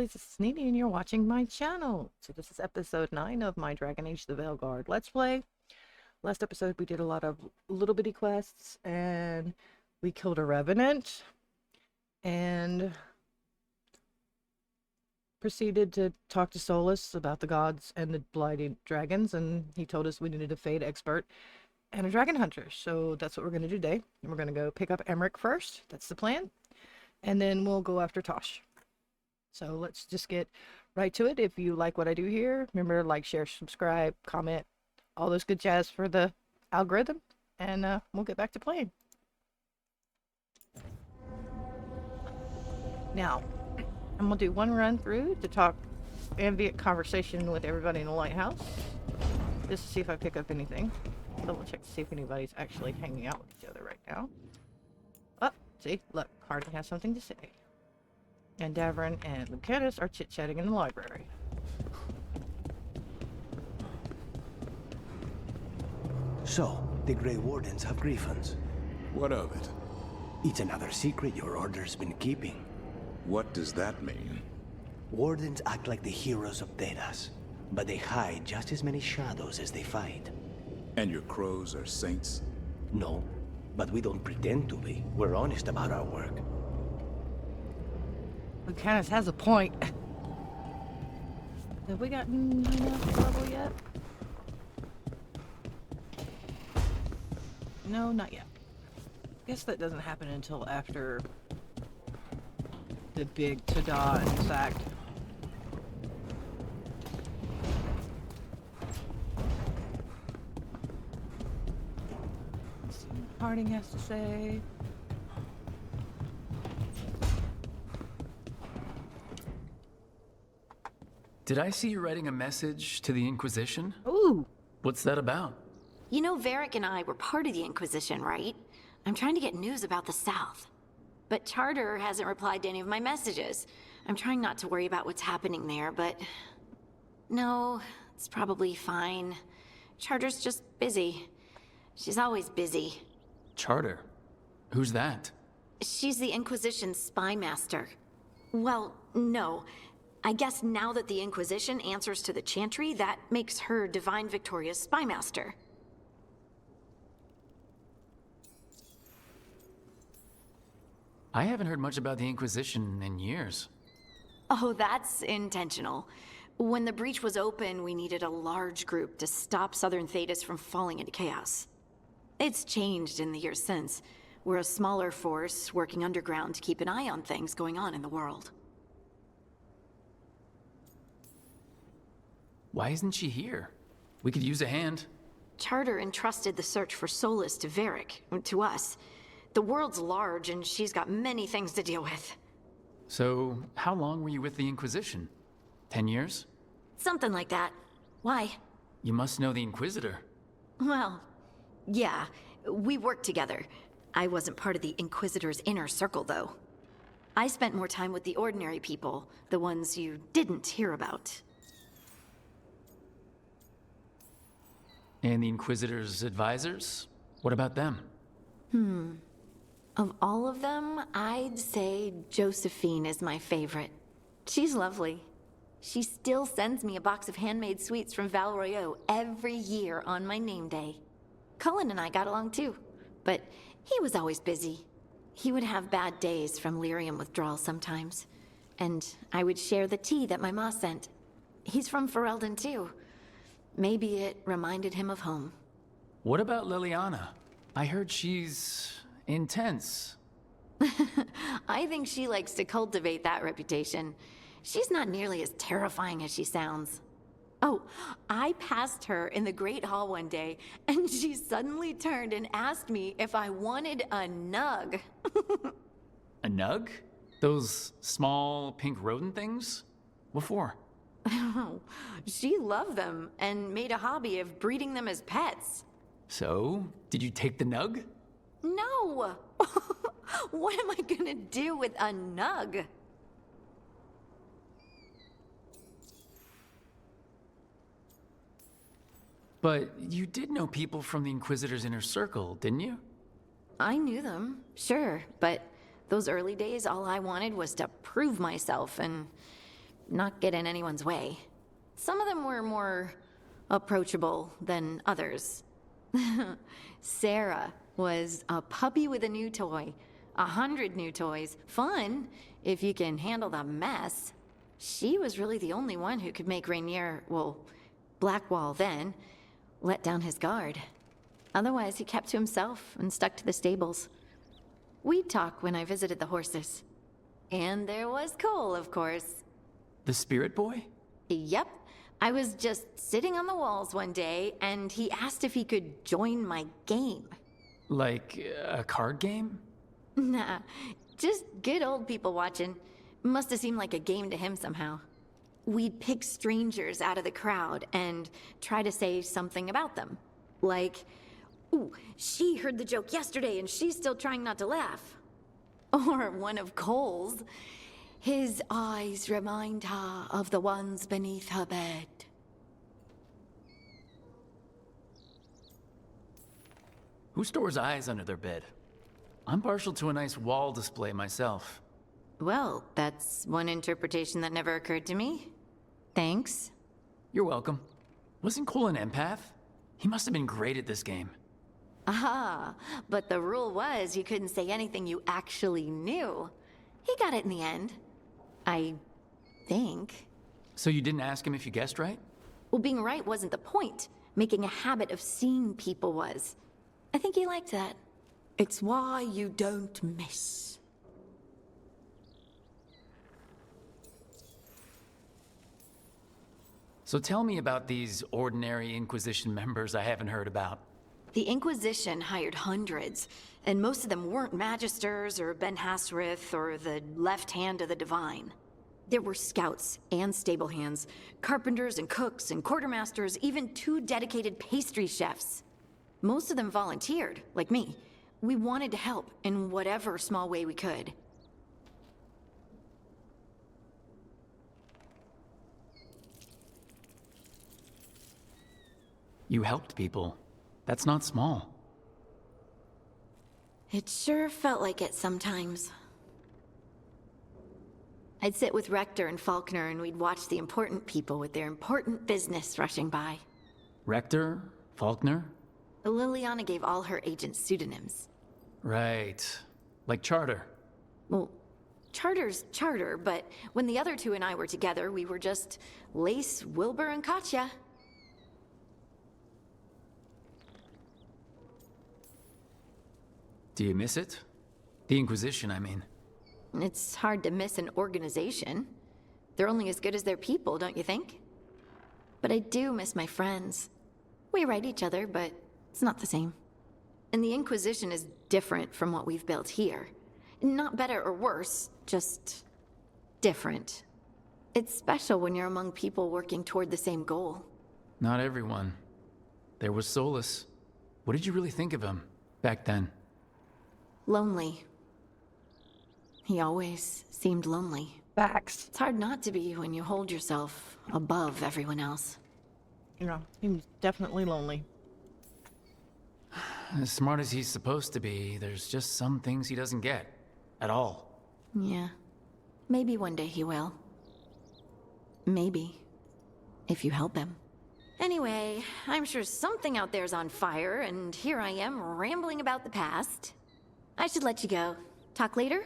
guys, this is Nini and you're watching my channel. So this is episode 9 of my Dragon Age the Veilguard Let's Play. Last episode we did a lot of little bitty quests and we killed a revenant and proceeded to talk to Solus about the gods and the blighted dragons, and he told us we needed a Fade expert and a dragon hunter. So that's what we're going to do today. And we're going to go pick up Emmrich first. That's the plan. And then we'll go after Taash. So let's just get right to it. If you like what I do here, remember to like, share, subscribe, comment, all those good jazz for the algorithm. And we'll get back to playing. Now, I'm going to do one run through to talk ambient conversation with everybody in the lighthouse. Just to see if I pick up anything. Double check to see if anybody's actually hanging out with each other right now. Oh, see, look, Harding has something to say. And Navarra and Lucanus are chit-chatting in the library. So, the Grey Wardens have griffins. What of it? It's another secret your order's been keeping. What does that mean? Wardens act like the heroes of Thedas, but they hide just as many shadows as they fight. And your crows are saints? No, but we don't pretend to be. We're honest about our work. Lucanus has a point. Have we gotten enough level yet? No, not yet. Guess that doesn't happen until after the big ta-da and sacked. Let's see what Harding has to say. Did I see you writing a message to the Inquisition? Ooh! What's that about? You know, Varric and I were part of the Inquisition, right? I'm trying to get news about the South. But Charter hasn't replied to any of my messages. I'm trying not to worry about what's happening there, but... No, it's probably fine. Charter's just busy. She's always busy. Charter? Who's that? She's the Inquisition's spy master. Well, no. I guess now that the Inquisition answers to the Chantry, that makes her Divine Victoria's spy master. I haven't heard much about the Inquisition in years. Oh, that's intentional. When the breach was open, we needed a large group to stop Southern Thedas from falling into chaos. It's changed in the years since. We're a smaller force working underground to keep an eye on things going on in the world. Why isn't she here? We could use a hand. Charter entrusted the search for Solus to Varric, to us. The world's large, and she's got many things to deal with. So, how long were you with the Inquisition? 10 years? Something like that. Why? You must know the Inquisitor. Well, yeah, we worked together. I wasn't part of the Inquisitor's inner circle, though. I spent more time with the ordinary people, the ones you didn't hear about. And the Inquisitor's advisors? What about them? Of all of them, I'd say Josephine is my favorite. She's lovely. She still sends me a box of handmade sweets from Val Royeaux every year on my name day. Cullen and I got along too, but he was always busy. He would have bad days from lyrium withdrawal sometimes, and I would share the tea that my ma sent. He's from Ferelden too. Maybe it reminded him of home. What about Liliana? I heard she's intense. I think she likes to cultivate that reputation. She's not nearly as terrifying as she sounds. Oh, I passed her in the Great Hall one day, and she suddenly turned and asked me if I wanted a nug. A nug? Those small pink rodent things? What for? She loved them and made a hobby of breeding them as pets. So, did you take the nug? No! What am I gonna do with a nug? But you did know people from the Inquisitor's inner circle, didn't you? I knew them, sure, but those early days, all I wanted was to prove myself, and not get in anyone's way. Some of them were more approachable than others. Sarah was a puppy with a new toy. 100 new toys. Fun, if you can handle the mess. She was really the only one who could make Rainier, well, Blackwall then, let down his guard. Otherwise, he kept to himself and stuck to the stables. We'd talk when I visited the horses. And there was Cole, of course. The spirit boy? Yep. I was just sitting on the walls one day, and he asked if he could join my game. Like a card game? Nah, just good old people watching. Must have seemed like a game to him somehow. We'd pick strangers out of the crowd and try to say something about them. Like, ooh, she heard the joke yesterday and she's still trying not to laugh. Or one of Cole's. His eyes remind her of the ones beneath her bed. Who stores eyes under their bed? I'm partial to a nice wall display myself. Well, that's one interpretation that never occurred to me. Thanks. You're welcome. Wasn't Cole an empath? He must have been great at this game. Ah, but the rule was you couldn't say anything you actually knew. He got it in the end. I think. So you didn't ask him if you guessed right? Well, being right wasn't the point. Making a habit of seeing people was. I think he liked that. It's why you don't miss. So tell me about these ordinary Inquisition members I haven't heard about. The Inquisition hired hundreds, and most of them weren't Magisters or Ben Hasrith or the left hand of the Divine. There were scouts and stable hands, carpenters and cooks and quartermasters, even 2 dedicated pastry chefs. Most of them volunteered, like me. We wanted to help in whatever small way we could. You helped people. That's not small. It sure felt like it sometimes. I'd sit with Rector and Faulkner and we'd watch the important people with their important business rushing by. Rector? Faulkner? Liliana gave all her agents pseudonyms. Right. Like Charter. Well, Charter's Charter, but when the other 2 and I were together, we were just Lace, Wilbur, and Katya. Do you miss it? The Inquisition, I mean. It's hard to miss an organization. They're only as good as their people, don't you think? But I do miss my friends. We write each other, but it's not the same. And the Inquisition is different from what we've built here. Not better or worse, just different. It's special when you're among people working toward the same goal. Not everyone. There was Solus. What did you really think of him back then? Lonely. He always seemed lonely. Facts. It's hard not to be when you hold yourself above everyone else. You know, he was definitely lonely. As smart as he's supposed to be, there's just some things he doesn't get. At all. Yeah. Maybe one day he will. Maybe. If you help him. Anyway, I'm sure something out there's on fire, and here I am rambling about the past. I should let you go. Talk later?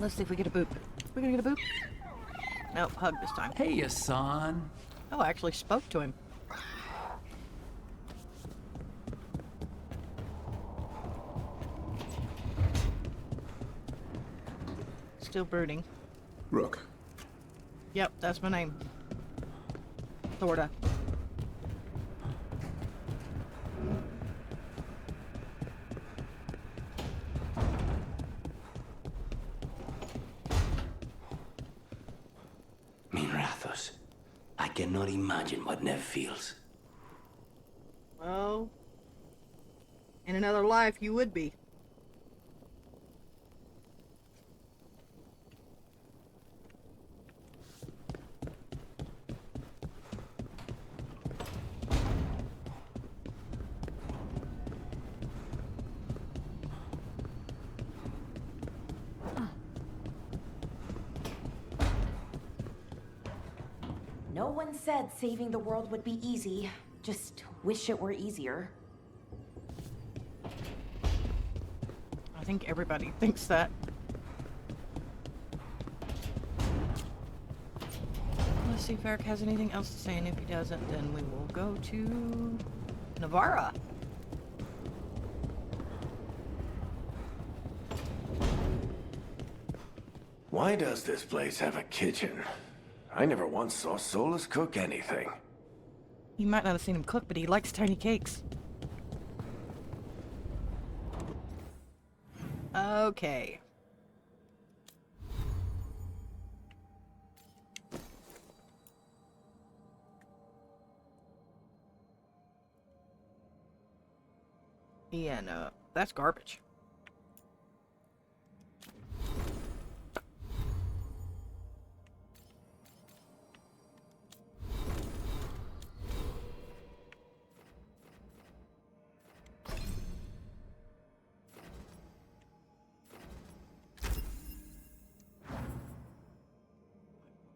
Let's see if we get a boop. We're gonna get a boop? Nope, hug this time. Hey, Hassan. Oh, I actually spoke to him. Still brooding. Rook. Yep, that's my name. Sorta. Minrathos, I cannot imagine what Nev feels. Well, in another life, you would be. one said saving the world would be easy. Just wish it were easier. I think everybody thinks that. Let's see if Eric has anything else to say, and if he doesn't, then we will go to Navarra. Why does this place have a kitchen? I never once saw Solus cook anything. You might not have seen him cook, but he likes tiny cakes. Okay. Yeah, no, that's garbage.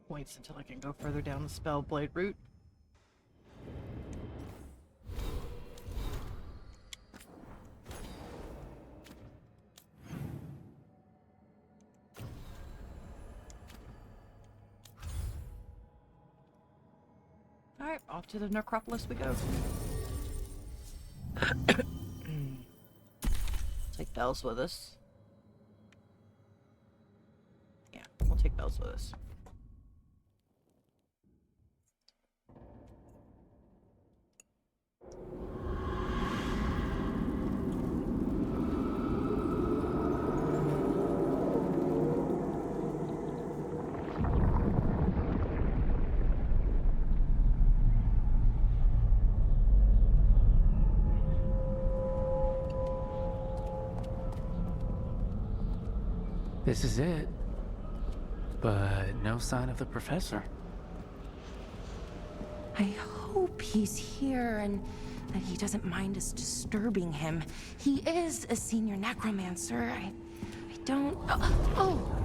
Waits until I can go further down the Spellblade route. Alright, off to the Necropolis we go. Take Bells with us. Yeah, we'll take Bells with us. This is it. But no sign of the professor. I hope he's here and that he doesn't mind us disturbing him. He is a senior necromancer. I don't... Oh!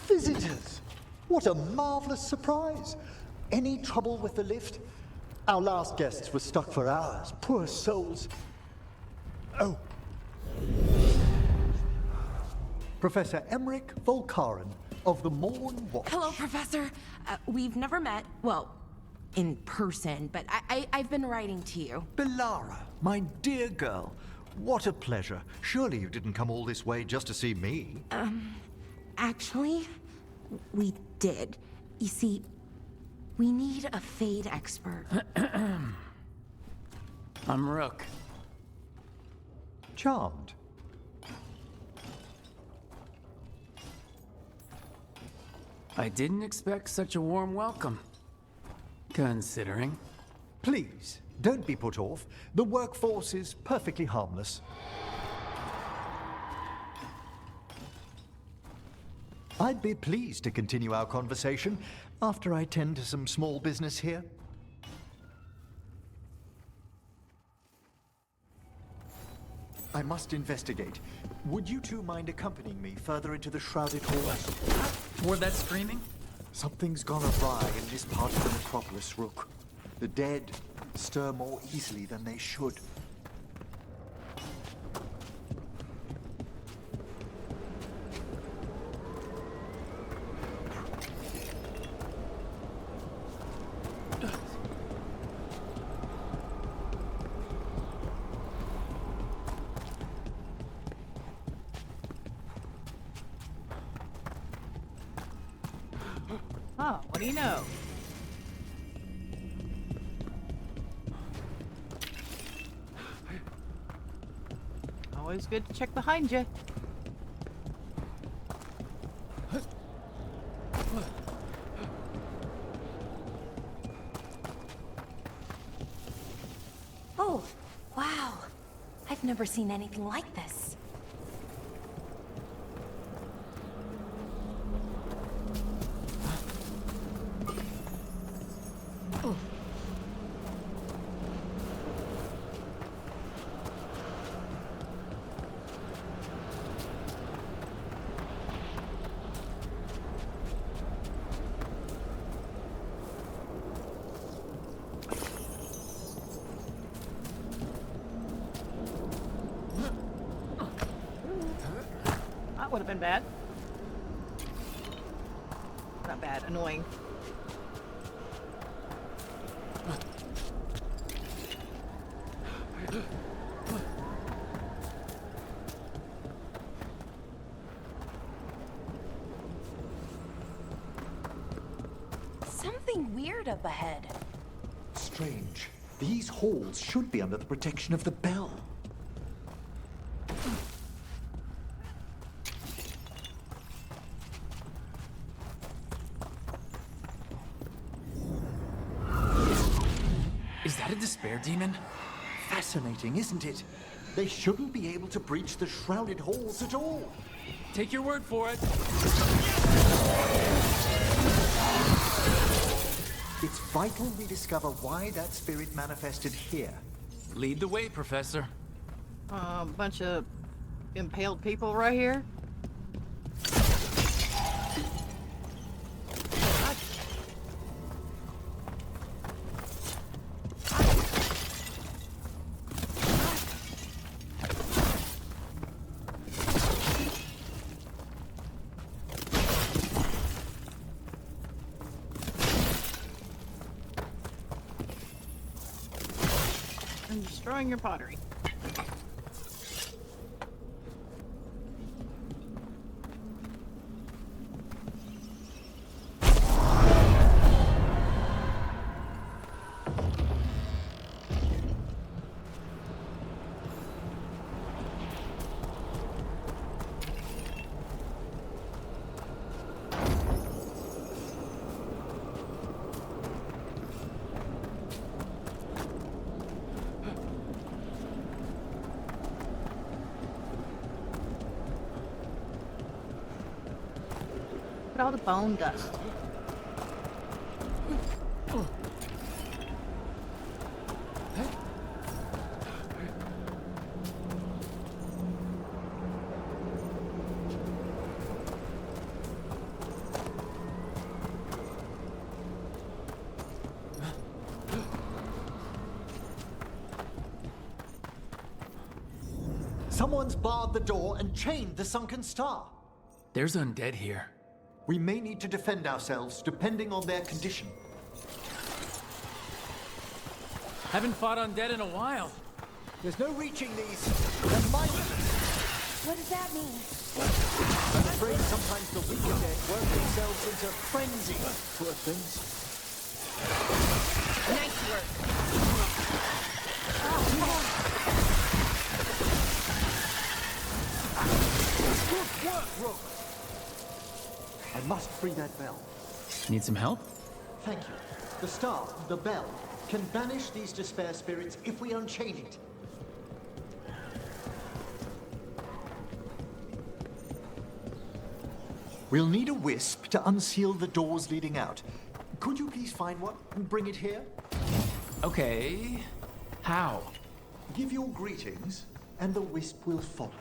Visitors! What a marvelous surprise! Any trouble with the lift? Our last guests were stuck for hours. Poor souls. Oh. Professor Emmrich Volkaren of the Morn Watch. Hello, Professor. We've never met, well, in person, but I've been writing to you. Belara, my dear girl. What a pleasure. Surely you didn't come all this way just to see me. Actually, we did. You see, we need a Fade expert. I'm Rook. Charmed. I didn't expect such a warm welcome. Considering. Please, don't be put off. The workforce is perfectly harmless. I'd be pleased to continue our conversation after I tend to some small business here. I must investigate. Would you two mind accompanying me further into the Shrouded Hall? More that screaming? Something's gone awry in this part of the Necropolis, Rook. The dead stir more easily than they should. Oh, what do you know? Always good to check behind you. Oh, wow. I've never seen anything like this. That would have been bad. Not bad, annoying. Something weird up ahead. Strange. These halls should be under the protection of the bell. Is that a despair demon? Fascinating, isn't it? They shouldn't be able to breach the shrouded halls at all. Take your word for it. It's vital we discover why that spirit manifested here. Lead the way, Professor. Bunch of impaled people right here. And destroying your pottery. Look at all the bone dust. Someone's barred the door and chained the sunken star. There's undead here. We may need to defend ourselves depending on their condition. Haven't fought undead in a while. There's no reaching these. They're mindless. What does that mean? I'm afraid sometimes the weaker dead work themselves into frenzy. Poor things. Nice work. Good work, Rook. I must free that bell. Need some help? Thank you. The star, the bell, can banish these despair spirits if we unchain it. We'll need a wisp to unseal the doors leading out. Could you please find one and bring it here? Okay. How? Give your greetings, and the wisp will follow.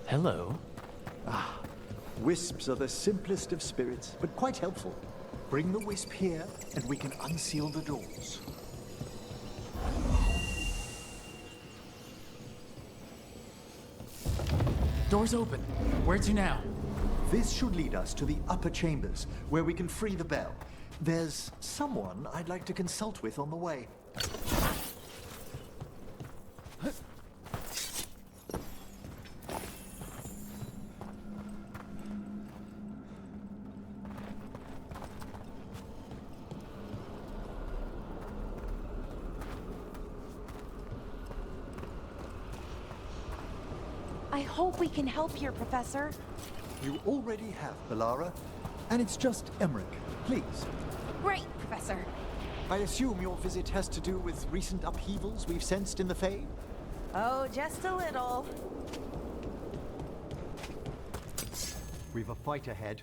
Hello. Wisps are the simplest of spirits, but quite helpful. Bring the wisp here, and we can unseal the doors. Door's open. Where to now? This should lead us to the upper chambers, where we can free the bell. There's someone I'd like to consult with on the way. I hope we can help here, Professor. You already have, Bellara. And it's just Emmrich. Please. Great, Professor. I assume your visit has to do with recent upheavals we've sensed in the Fae? Oh, just a little. We've a fight ahead.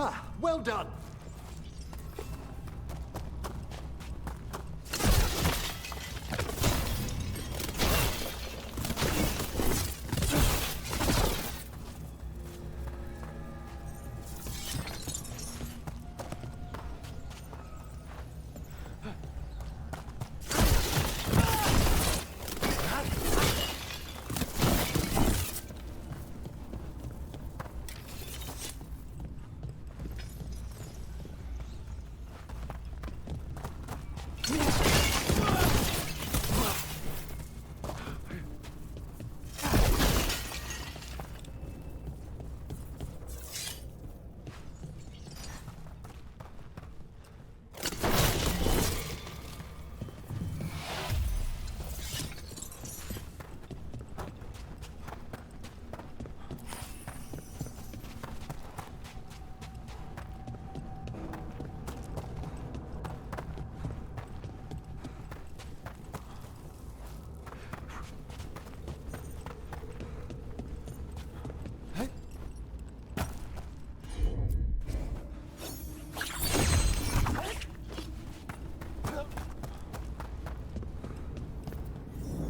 Ah, well done!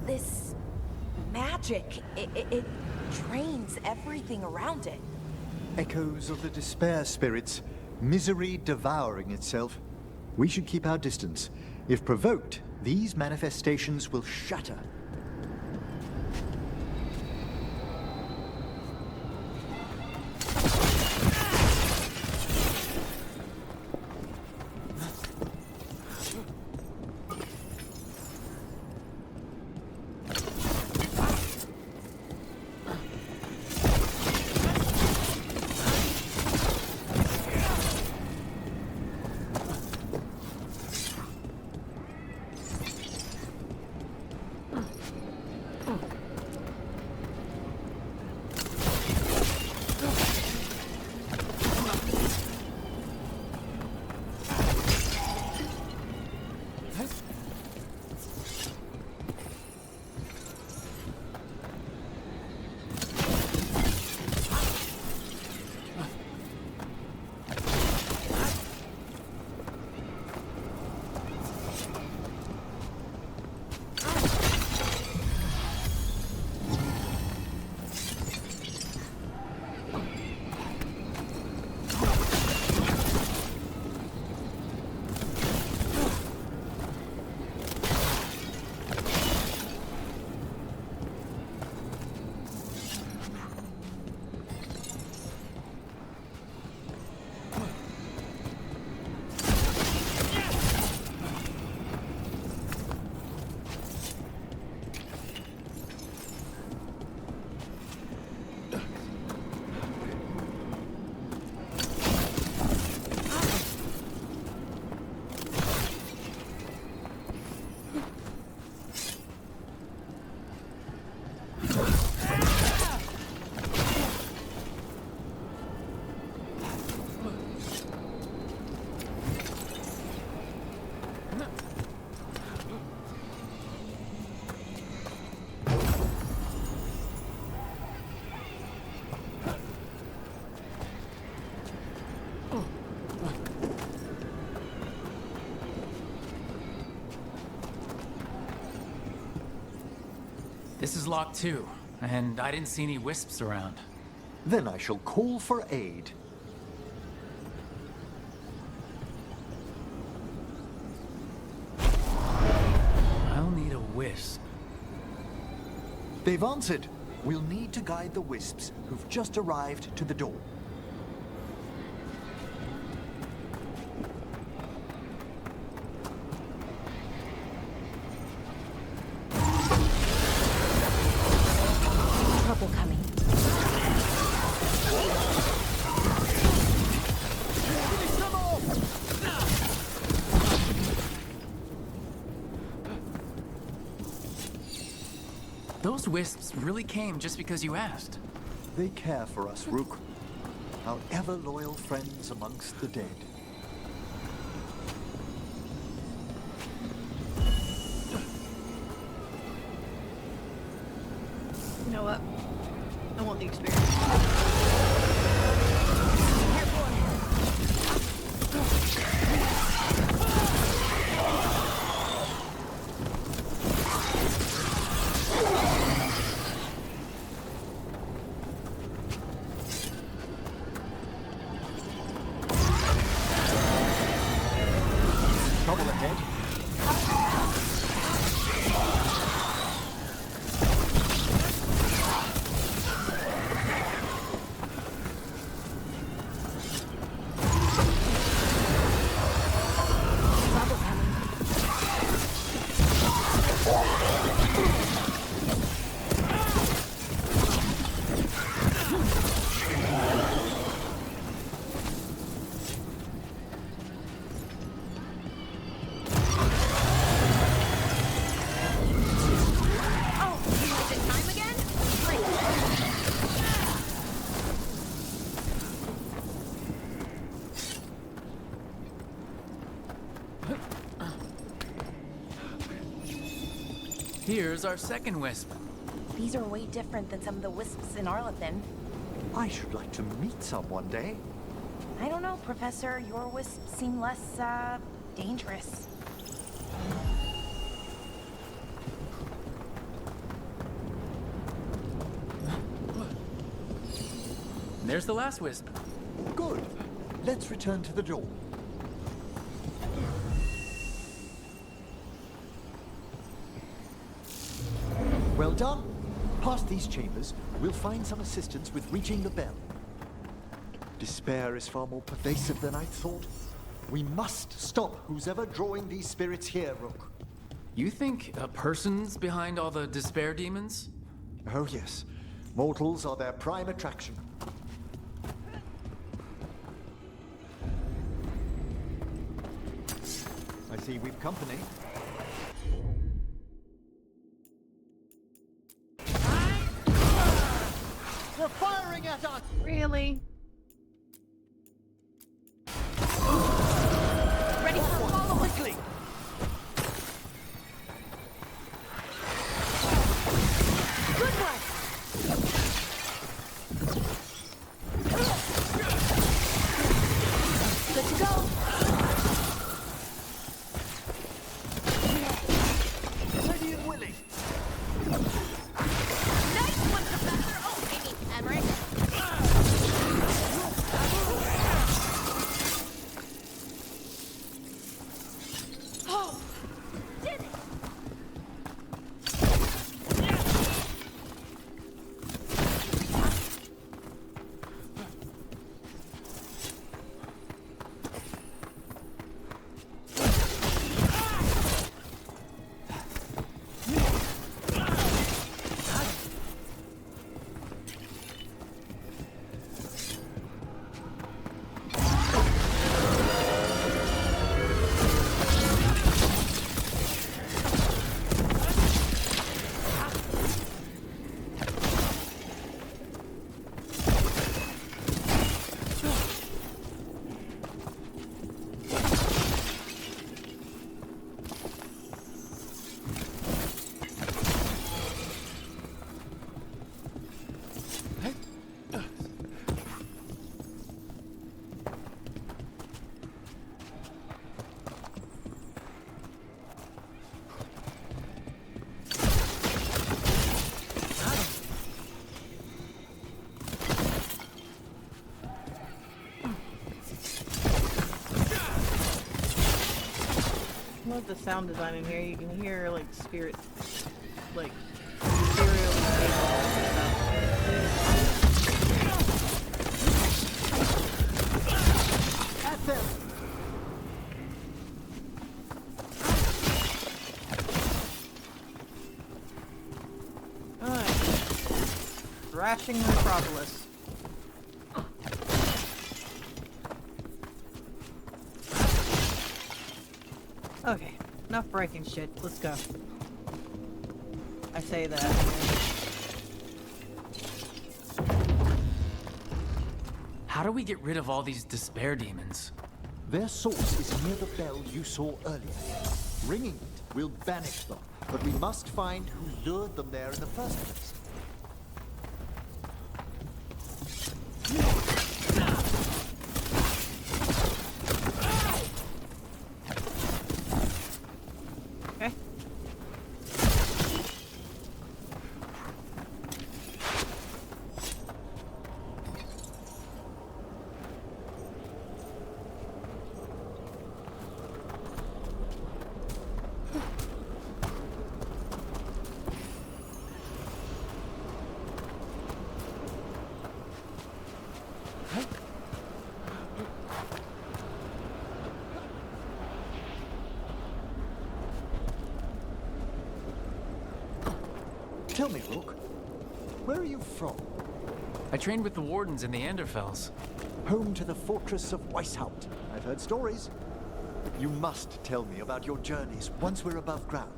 This magic, it drains everything around it. Echoes of the despair spirits, misery devouring itself. We should keep our distance. If provoked, these manifestations will shatter. is locked too, and I didn't see any wisps around. Then I shall call for aid. I'll need a wisp. They've answered. We'll need to guide the wisps who've just arrived to the door. Trouble coming. Those wisps really came just because you asked. They care for us, Rook. Our ever-loyal friends amongst the dead. You know what? I want the experience. Trouble ahead. Trouble coming. Oh, is it time again? Great. Here's our second wisp. These are way different than some of the wisps in Arlethan. I should like to meet some one day. I don't know, Professor. Your wisps seem less, dangerous. There's the last wisp. Good. Let's return to the door. Well done. Past these chambers, we'll find some assistance with reaching the bell. Despair is far more pervasive than I thought. We must stop who's ever drawing these spirits here, Rook. You think a person's behind all the despair demons? Oh yes. Mortals are their prime attraction. I see we've company. They're firing at us! Really? Ready for follow Quickly! Good one! Good to go! Ready and willing! Nice one, Professor! Oh, I mean, Emmrich. Oh, did it! love the sound design in here. You can hear like spirit, like ethereal stuff. At them! Alright. Thrashing the Necropolis. Okay, enough breaking shit. Let's go. I say that. How do we get rid of all these despair demons? Their source is near the bell you saw earlier. Ringing it will banish them, but we must find who lured them there in the first place. Okay. Tell me, Rook, where are you from? I trained with the Wardens in the Anderfells. Home to the fortress of Weishaupt. I've heard stories. You must tell me about your journeys once we're above ground.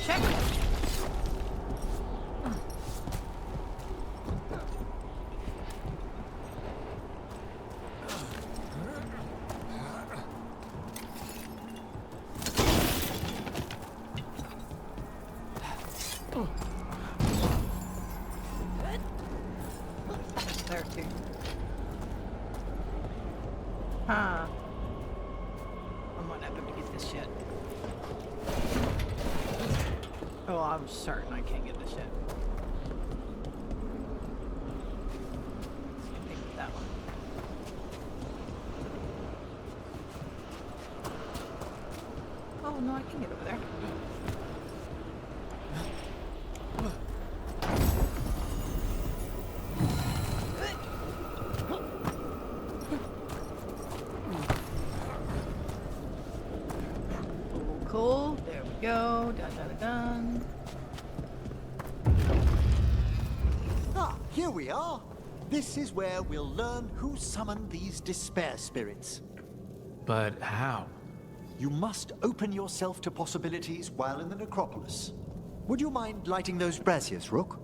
Check. There too. Huh. I'm gonna have to get this shit. Oh, I'm certain I can't get this shit. Let's pick that one. Oh no, I can get over there. Cool. There we go. Dun dun dun. Ah, here we are. This is where we'll learn who summoned these despair spirits. But how? You must open yourself to possibilities while in the Necropolis. Would you mind lighting those braziers, Rook?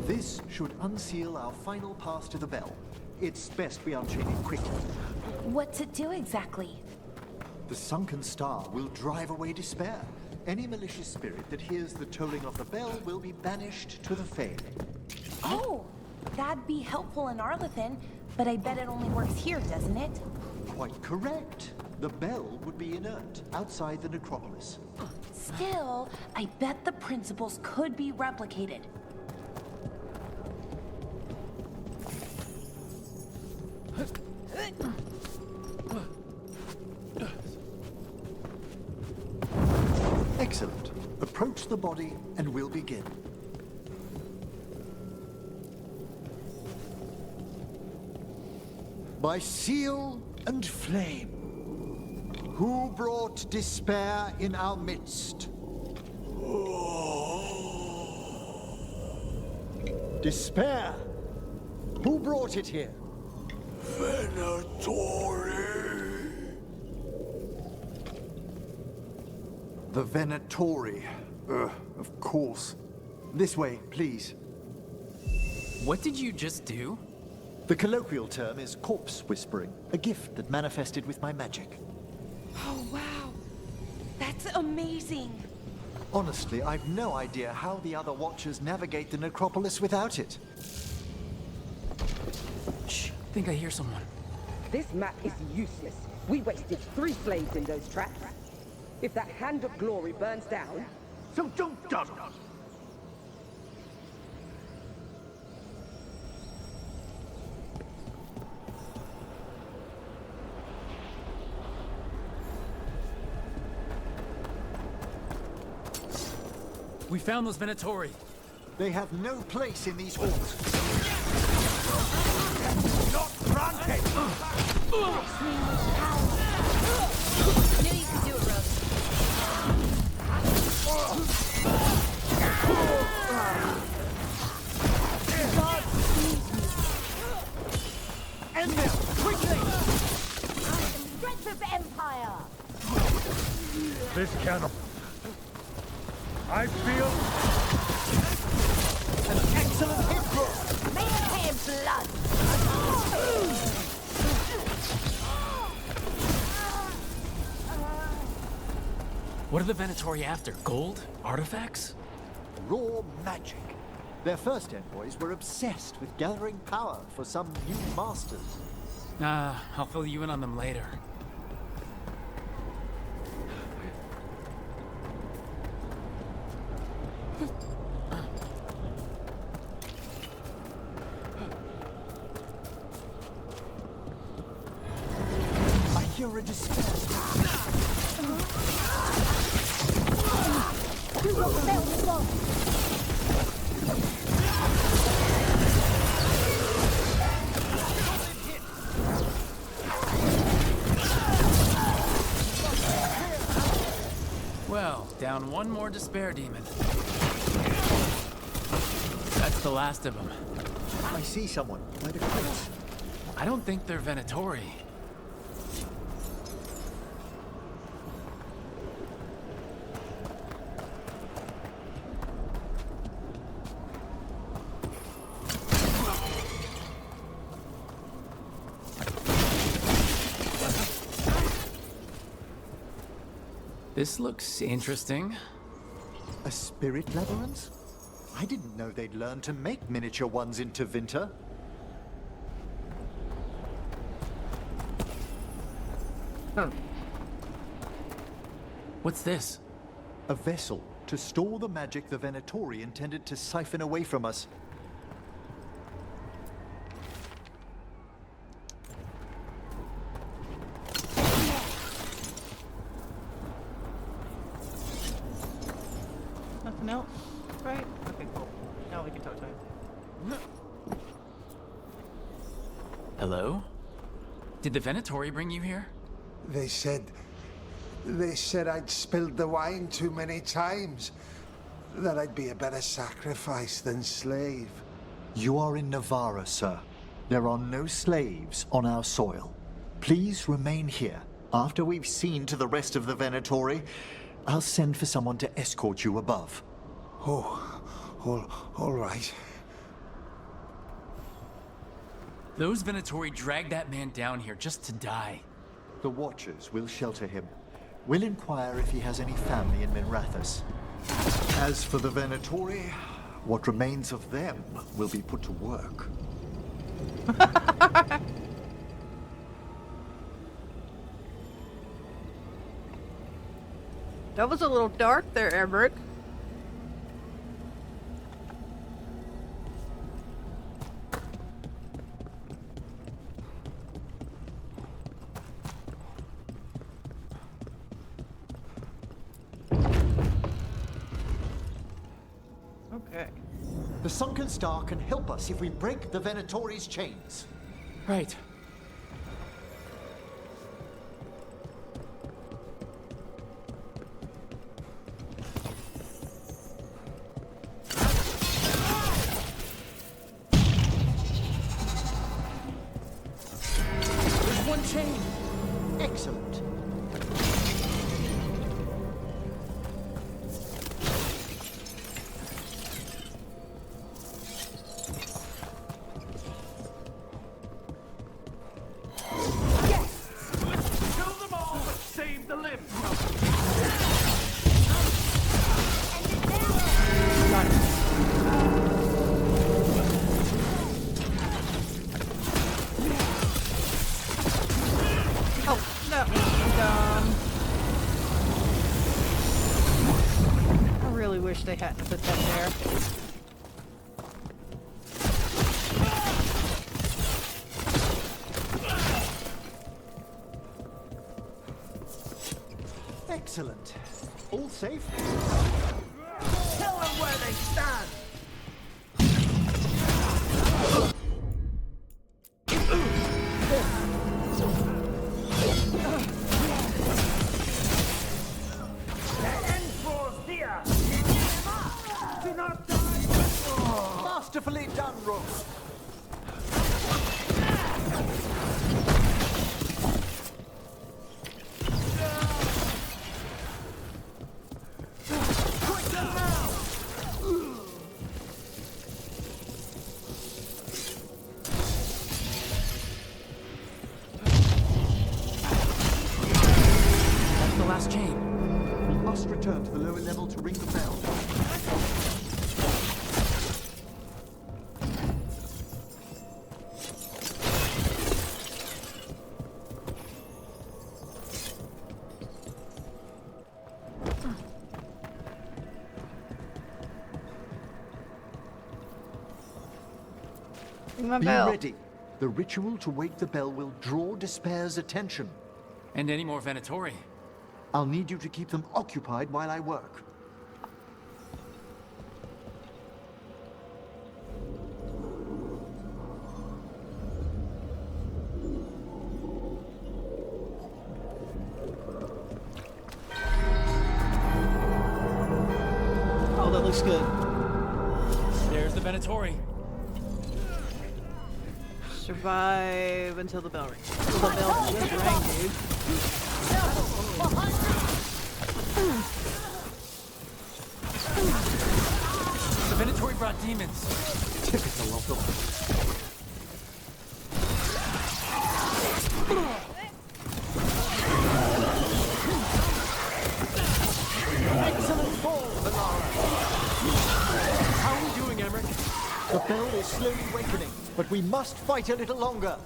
This should unseal our final path to the bell. It's best we unchain it quickly. What's it do exactly? The sunken star will drive away despair. Any malicious spirit that hears the tolling of the bell will be banished to the Fade. Oh, that'd be helpful in Arlethan, but I bet it only works here, doesn't it? Quite correct. The bell would be inert outside the Necropolis. Still, I bet the principles could be replicated. Excellent. Approach the body and we'll begin. By seal and flame, who brought despair in our midst? Despair? Who brought it here? The Venatori. Of course. This way, please. What did you just do? The colloquial term is corpse whispering, a gift that manifested with my magic. Oh, wow. That's amazing. Honestly, I've no idea how the other Watchers navigate the Necropolis without it. Shh, I think I hear someone. This map is useless. We wasted 3 slaves in those traps. If that Hand of Glory burns down, So don't dawdle. We found those Venatori. They have no place in these halls. Not granted! Knew you could do it, Rose. Envil, quickly! Strength of Empire! This cannot. I feel An excellent hit roll! May it pay blood! What are the Venatori after? Gold? Artifacts? Raw magic. Their first envoys were obsessed with gathering power for some new masters. I'll fill you in on them later. I hear a despair. Well, down one more despair demon. That's the last of them. I see someone by the crates. I don't think they're Venatori. This looks interesting. A spirit labyrinth? I didn't know they'd learn to make miniature ones in Tevinter. What's this? A vessel to store the magic the Venatori intended to siphon away from us. Nothing else, right? Okay, cool. Now we can talk to him. Hello? Did the Venatori bring you here? They said I'd spilled the wine too many times. That I'd be a better sacrifice than slave. You are in Navarra, sir. There are no slaves on our soil. Please remain here. After we've seen to the rest of the Venatori, I'll send for someone to escort you above. Oh, all right. Those Venatori dragged that man down here just to die. The Watchers will shelter him. We'll inquire if he has any family in Minrathous. As for the Venatori, what remains of them will be put to work. That was a little dark there, Emmrich. Okay. The Sunken Star can help us if we break the Venatori's chains. Right. There's one chain. Excellent. kill them all, but save the limb. they hadn't put that there. Excellent. All safe? Tell them where they stand! Do not die! Masterfully done, Rook. That's the last chain. We must return to the lower level to ring the bell. Ring my Be bell. ready. The ritual to wake the bell will draw Despair's attention. And any more Venatori. I'll need you to keep them occupied while I work. Oh, that looks good. There's the Venatori. Survive until the bell rings. The bell just rang, dude. The Venatori brought demons. Typical of them. Excellent fall, Navarra. How are we doing, Emmrich? The bell is slowly wakening, but we must fight a little longer.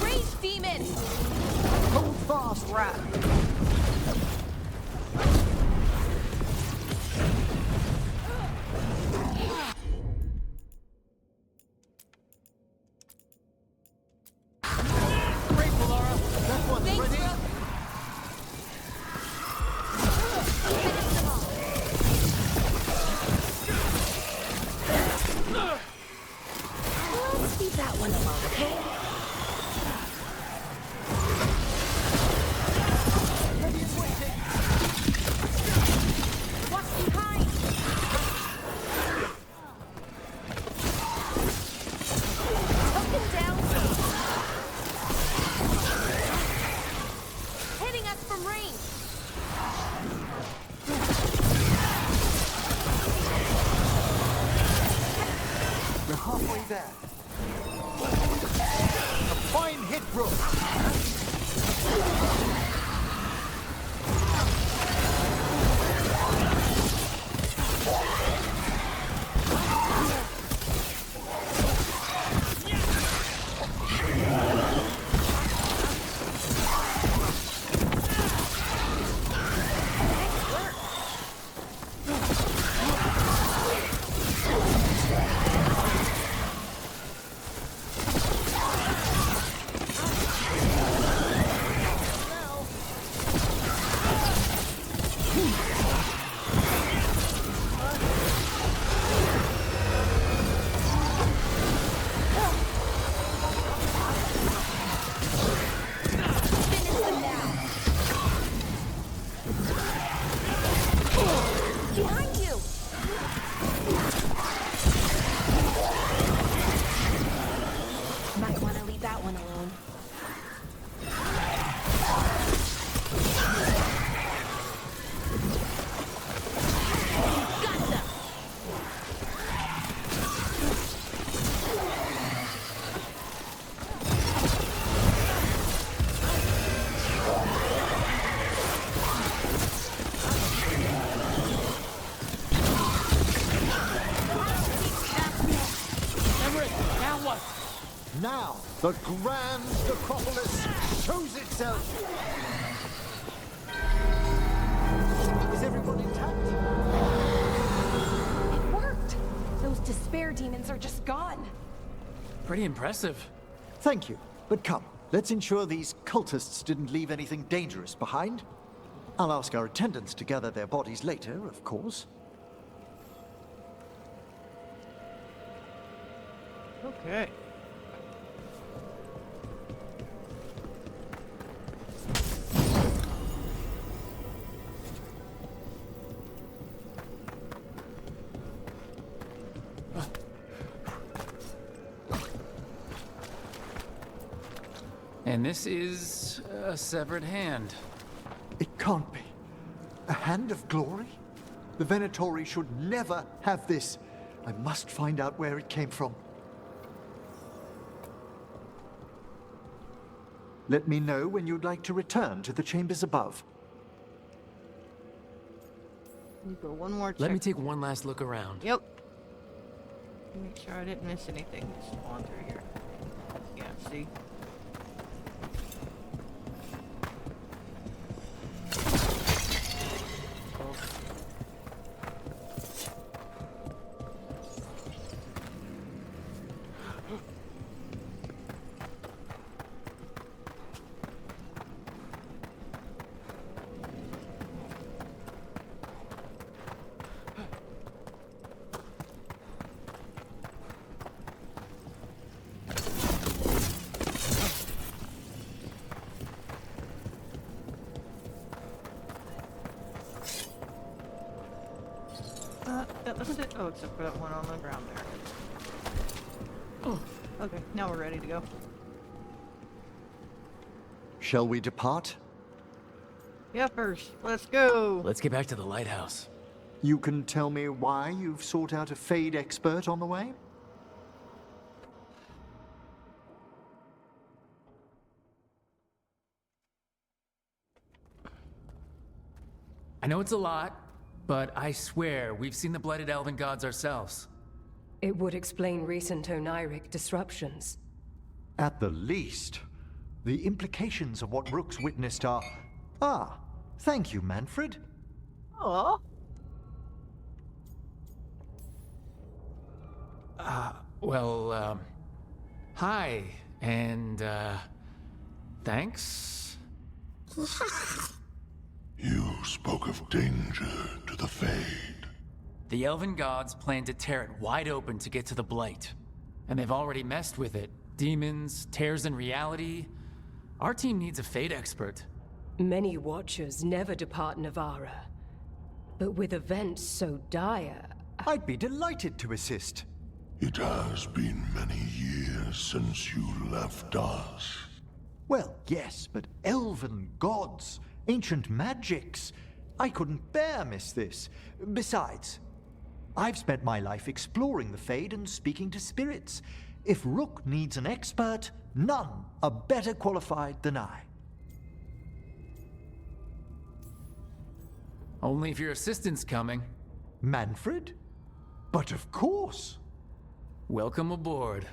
Rage demon! Hold fast, rat. Great, Valara. That one's Thanks, ready. Rook. Let's leave that one alone, okay? Ready and waiting. What's behind? Up and down. Hitting us from range. We're halfway there. A fine hit, Rook. Behind you! Might want to leave that one alone. Gotcha! Emmrich, now what? Now, the grand Necropolis shows itself. despair demons are just gone. Pretty impressive. Thank you, but come, let's ensure these cultists didn't leave anything dangerous behind. I'll ask our attendants to gather their bodies later, of course. Okay. And this is a severed hand. It can't be. A hand of glory? The Venatori should never have this. I must find out where it came from. Let me know when you'd like to return to the chambers above. You go one more check. Let me take one last look around. Yep. Make sure I didn't miss anything. Just on through here. Yeah, see? That was it. Oh, except for that one on the ground there. Oh, okay. Now we're ready to go. Shall we depart? Yepers, let's go. Let's get back to the lighthouse. You can tell me why you've sought out a Fade expert on the way? I know it's a lot, but I swear we've seen the Blighted Elven Gods ourselves. It would explain recent Oniric disruptions. At the least. The implications of what Rook's witnessed are... Ah, thank you, Manfred. Aw. Hi, and, thanks? You spoke of danger to the Fade. The Elven Gods plan to tear it wide open to get to the Blight. And they've already messed with it. Demons, tears in reality. Our team needs a Fade expert. Many Watchers never depart Navarra. But with events so dire... I'd be delighted to assist. It has been many years since you left us. Well, yes, but elven gods, ancient magics. I couldn't bear miss this. Besides, I've spent my life exploring the Fade and speaking to spirits. If Rook needs an expert, none are better qualified than I. Only if your assistant's coming. Manfred? But of course. Welcome aboard.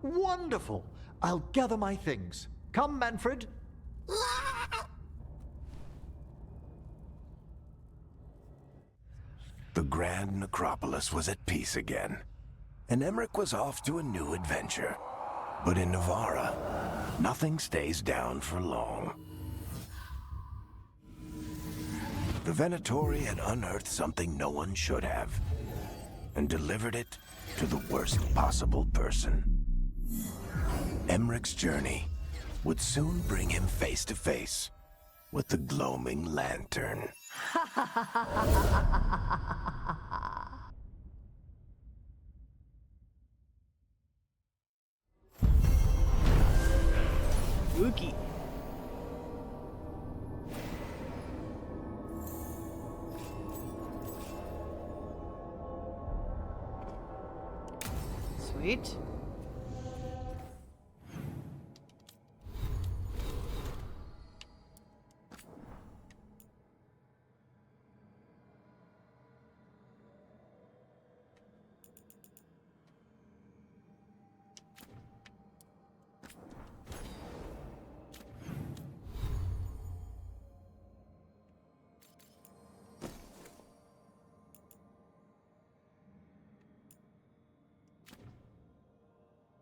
Wonderful. I'll gather my things. Come, Manfred. The Grand Necropolis was at peace again, and Emmrich was off to a new adventure. But in Navarra, nothing stays down for long. The Venatori had unearthed something no one should have, and delivered it to the worst possible person. Emmrich's journey would soon bring him face to face with the gloaming lantern. Spooky. Sweet.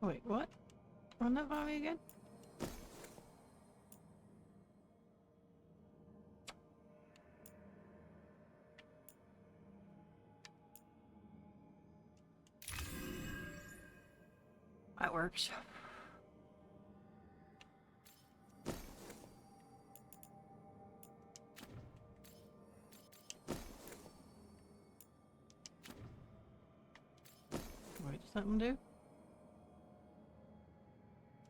Wait, what? Run that by me again? That works. What does that one do?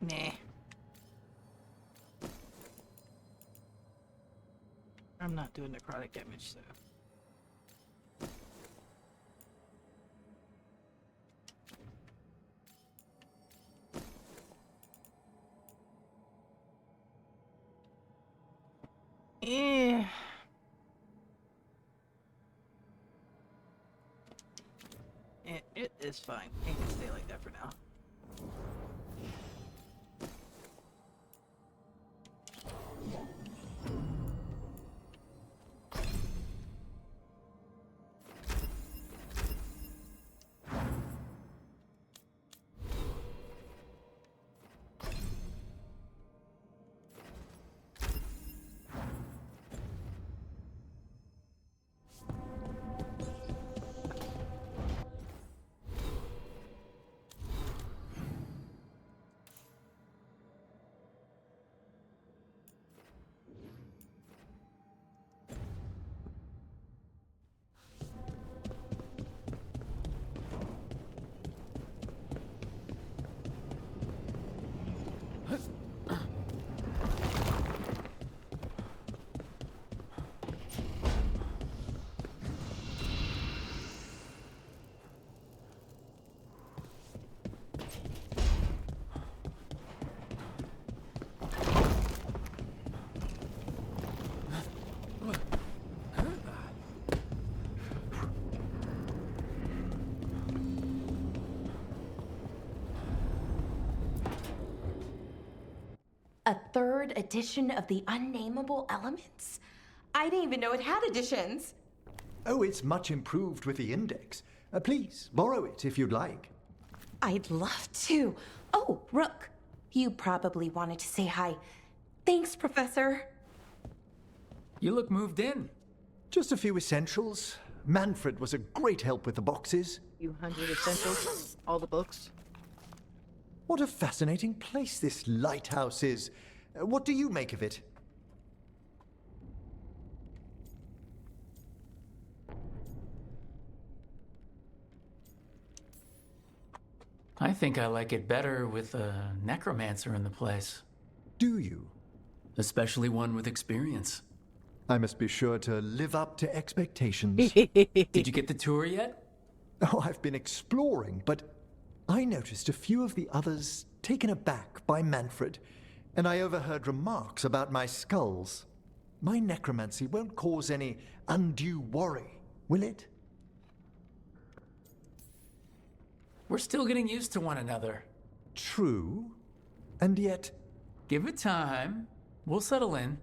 Nah. I'm not doing necrotic damage, though. Yeah. It is fine. It can stay like that for now. A third edition of the Unnameable Elements? I didn't even know it had editions. Oh, it's much improved with the index. Please, borrow it if you'd like. I'd love to. Oh, Rook, you probably wanted to say hi. Thanks, Professor. You look moved in. Just a few essentials. Manfred was a great help with the boxes. You 100 essentials, all the books. What a fascinating place this lighthouse is. What do you make of it? I think I like it better with a necromancer in the place. Do you? Especially one with experience. I must be sure to live up to expectations. Did you get the tour yet? Oh, I've been exploring, but I noticed a few of the others taken aback by Manfred, and I overheard remarks about my skulls. My necromancy won't cause any undue worry, will it? We're still getting used to one another. True, and yet... Give it time. We'll settle in.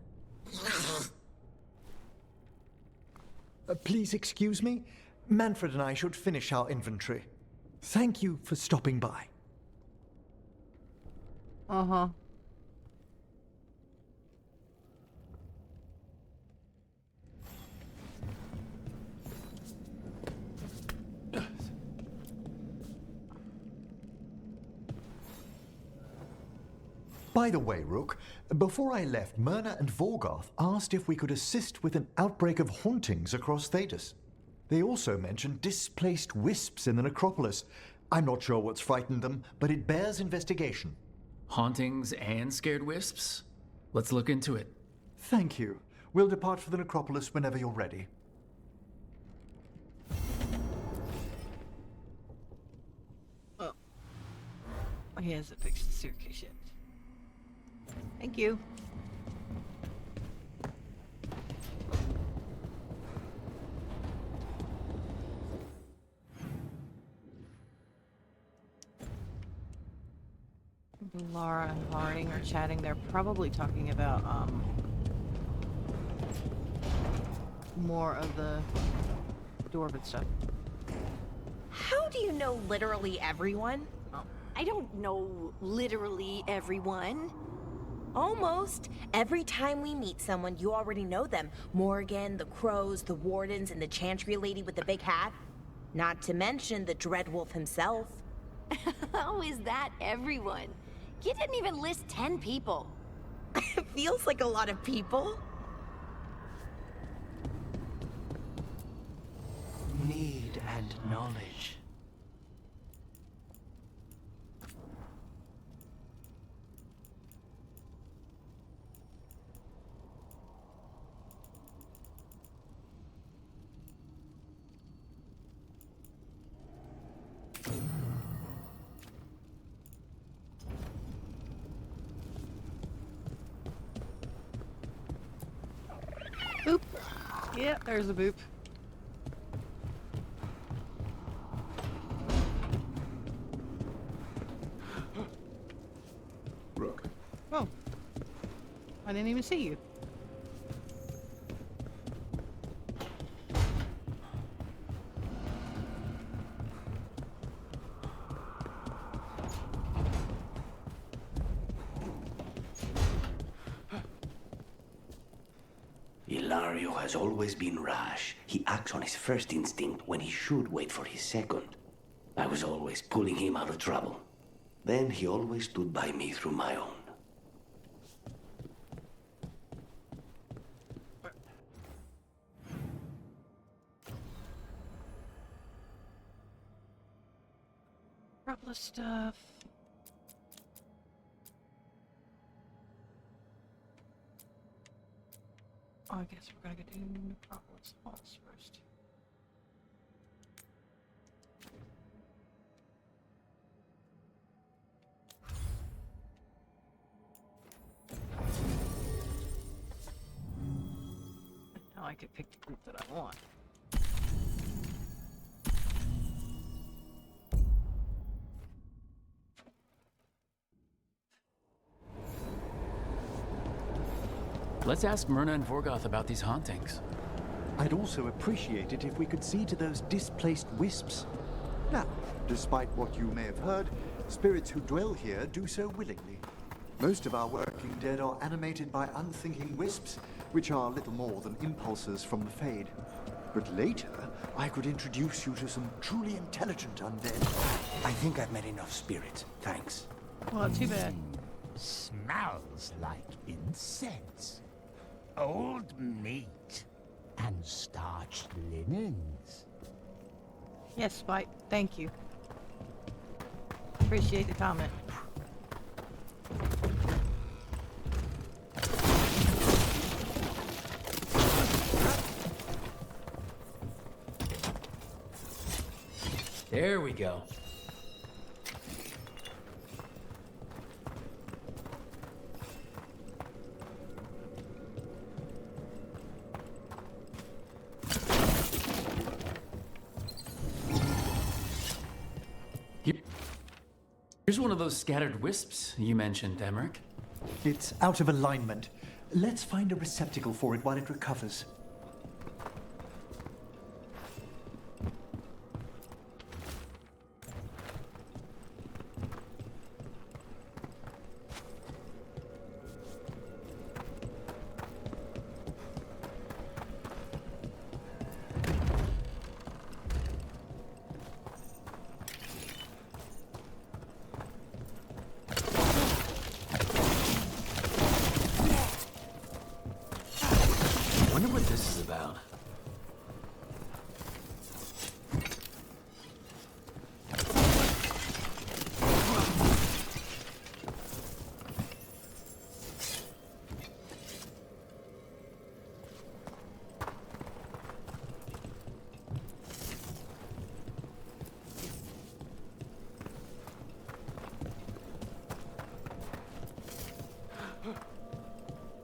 Please excuse me. Manfred and I should finish our inventory. Thank you for stopping by. Uh-huh. By the way, Rook, before I left, Myrna and Veilguard asked if we could assist with an outbreak of hauntings across Thedas. They also mentioned displaced wisps in the Necropolis. I'm not sure what's frightened them, but it bears investigation. Hauntings and scared wisps? Let's look into it. Thank you. We'll depart for the Necropolis whenever you're ready. Oh. He hasn't fixed the staircase yet. Thank you. Laura and Harding are chatting. They're probably talking about more of the dwarven stuff. How do you know literally everyone? Oh. I don't know literally everyone. Almost. Every time we meet someone, you already know them. Morgan, the Crows, the Wardens, and the Chantry lady with the big hat. Not to mention the Dreadwolf himself. How is that everyone? You didn't even list 10 people. It feels like a lot of people. Need and knowledge. Boop. Yeah, there's a boop. Rook. Oh. I didn't even see you. Ilario has always been rash. He acts on his first instinct when he should wait for his second. I was always pulling him out of trouble. Then he always stood by me through my own. Couple of stuff. Oh, I guess we're gonna go do Necropolis Halls first. Now I can pick the group that I want. Let's ask Myrna and Vorgoth about these hauntings. I'd also appreciate it if we could see to those displaced wisps. Now, despite what you may have heard, spirits who dwell here do so willingly. Most of our working dead are animated by unthinking wisps, which are little more than impulses from the Fade. But later, I could introduce you to some truly intelligent undead. I think I've met enough spirits. Thanks. Well, too bad. Smells like incense. Old meat and starched linens. Yes, Spike. Thank you. Appreciate the comment. There we go. Here's one of those scattered wisps you mentioned, Emmrich. It's out of alignment. Let's find a receptacle for it while it recovers.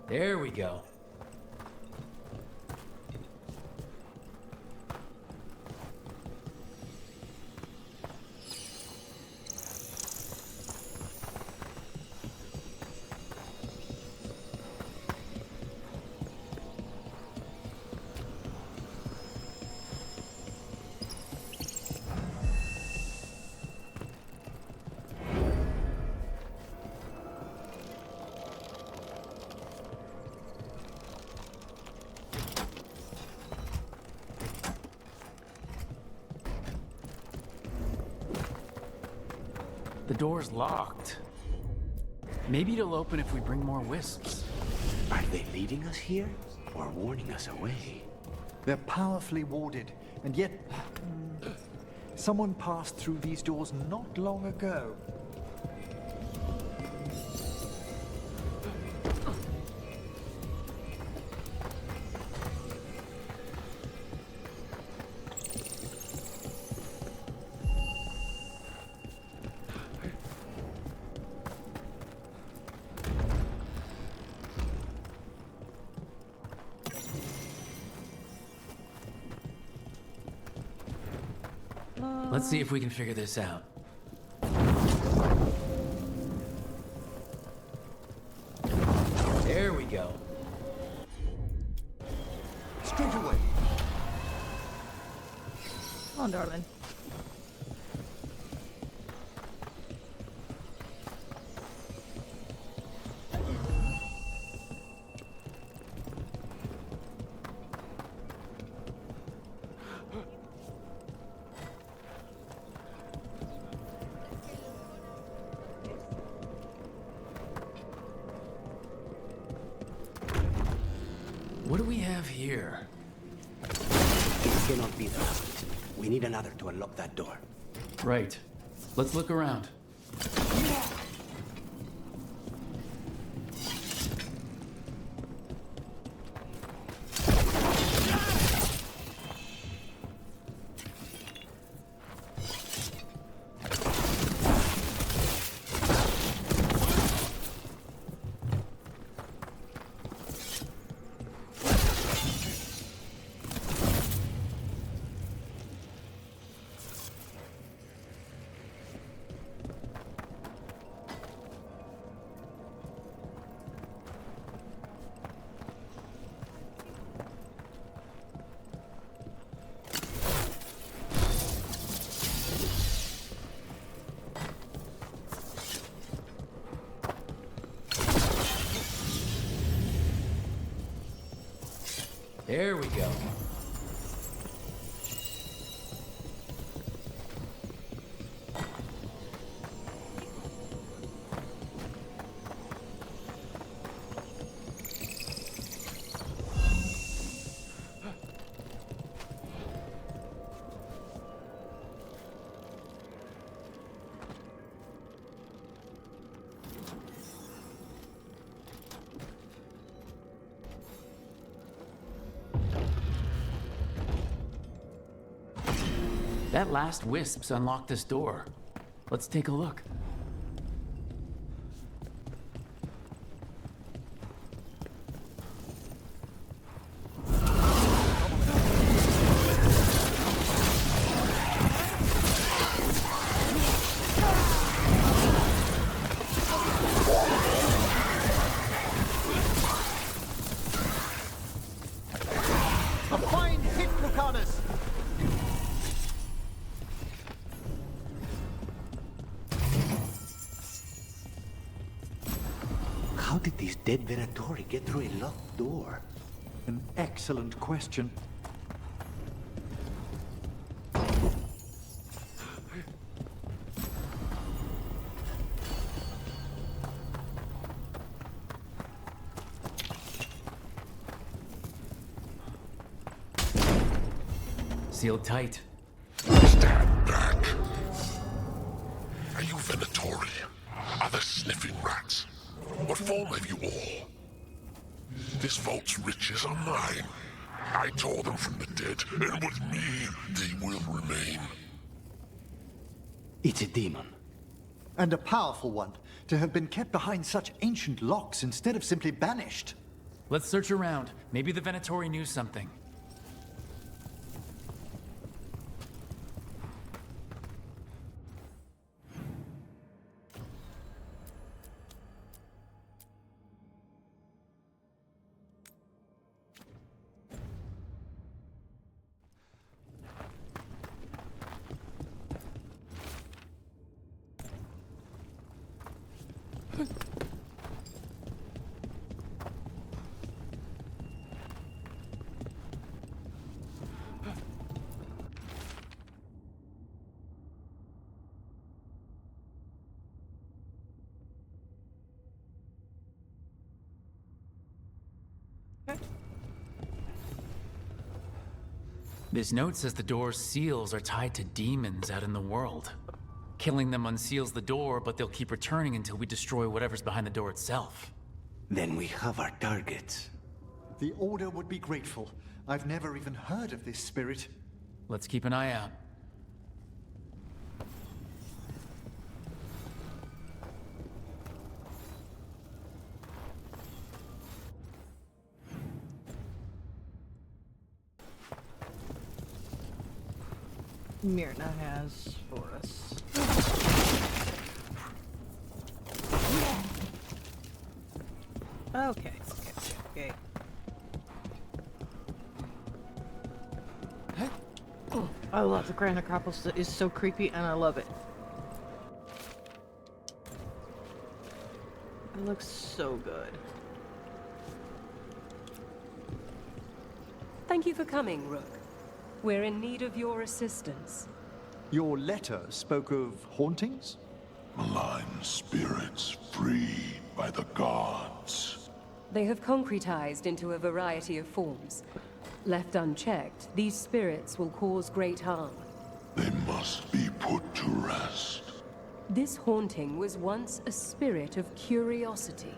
There we go. door's locked. Maybe it'll open if we bring more wisps. Are they leading us here or warning us away? They're powerfully warded, and yet... someone passed through these doors not long ago. Let's see if we can figure this out. There we go. Straight away. Come on, darling. What do we have here? It cannot be the last. We need another to unlock that door. Right. Let's look around. There we go. That last wisps unlocked this door. Let's take a look. A fine hit, Lucanus! How did these dead Venatori get through a locked door? An excellent question. Sealed tight. Stand back. Are you Venatori? Are there sniffing rats? What form have you all? This vault's riches are mine. I tore them from the dead, and with me, they will remain. It's a demon. And a powerful one, to have been kept behind such ancient locks instead of simply banished. Let's search around. Maybe the Venatori knew something. This note says the door's seals are tied to demons out in the world. Killing them unseals the door, but they'll keep returning until we destroy whatever's behind the door itself. Then we have our targets. The Order would be grateful. I've never even heard of this spirit. Let's keep an eye out. Myrna has for us. Okay. I love the Grand Necropolis. It's so creepy and I love it. It looks so good. Thank you for coming, Rook. We're in need of your assistance. Your letter spoke of hauntings? Malign spirits freed by the gods. They have concretized into a variety of forms. Left unchecked, these spirits will cause great harm. They must be put to rest. This haunting was once a spirit of curiosity.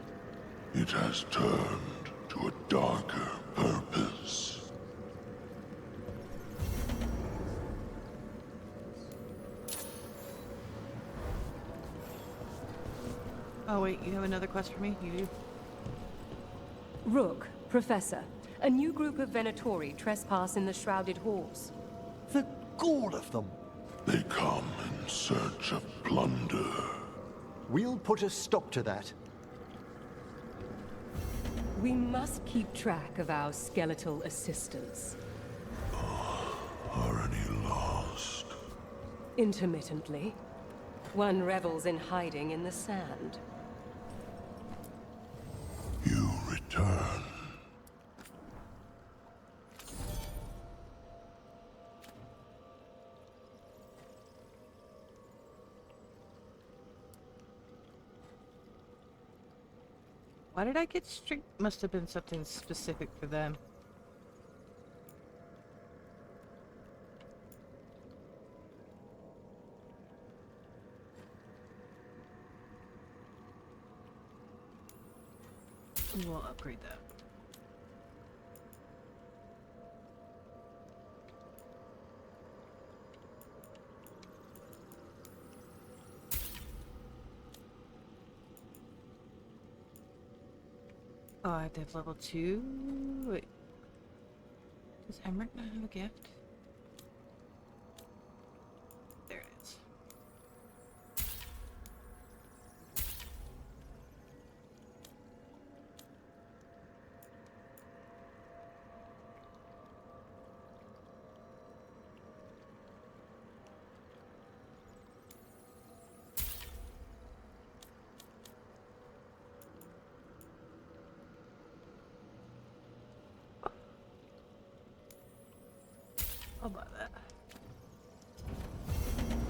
It has turned to a darker purpose. Oh wait, you have another quest for me? You do? Rook, Professor, a new group of Venatori trespass in the Shrouded Halls. The gall of them! They come in search of plunder. We'll put a stop to that. We must keep track of our skeletal assistants. Are any lost? Intermittently. One revels in hiding in the sand. You return. Why did I get strict? Must have been something specific for them. We'll upgrade that. Oh, I have to have level 2. Wait. Does Emmrich not have a gift? There it is. I'll buy that.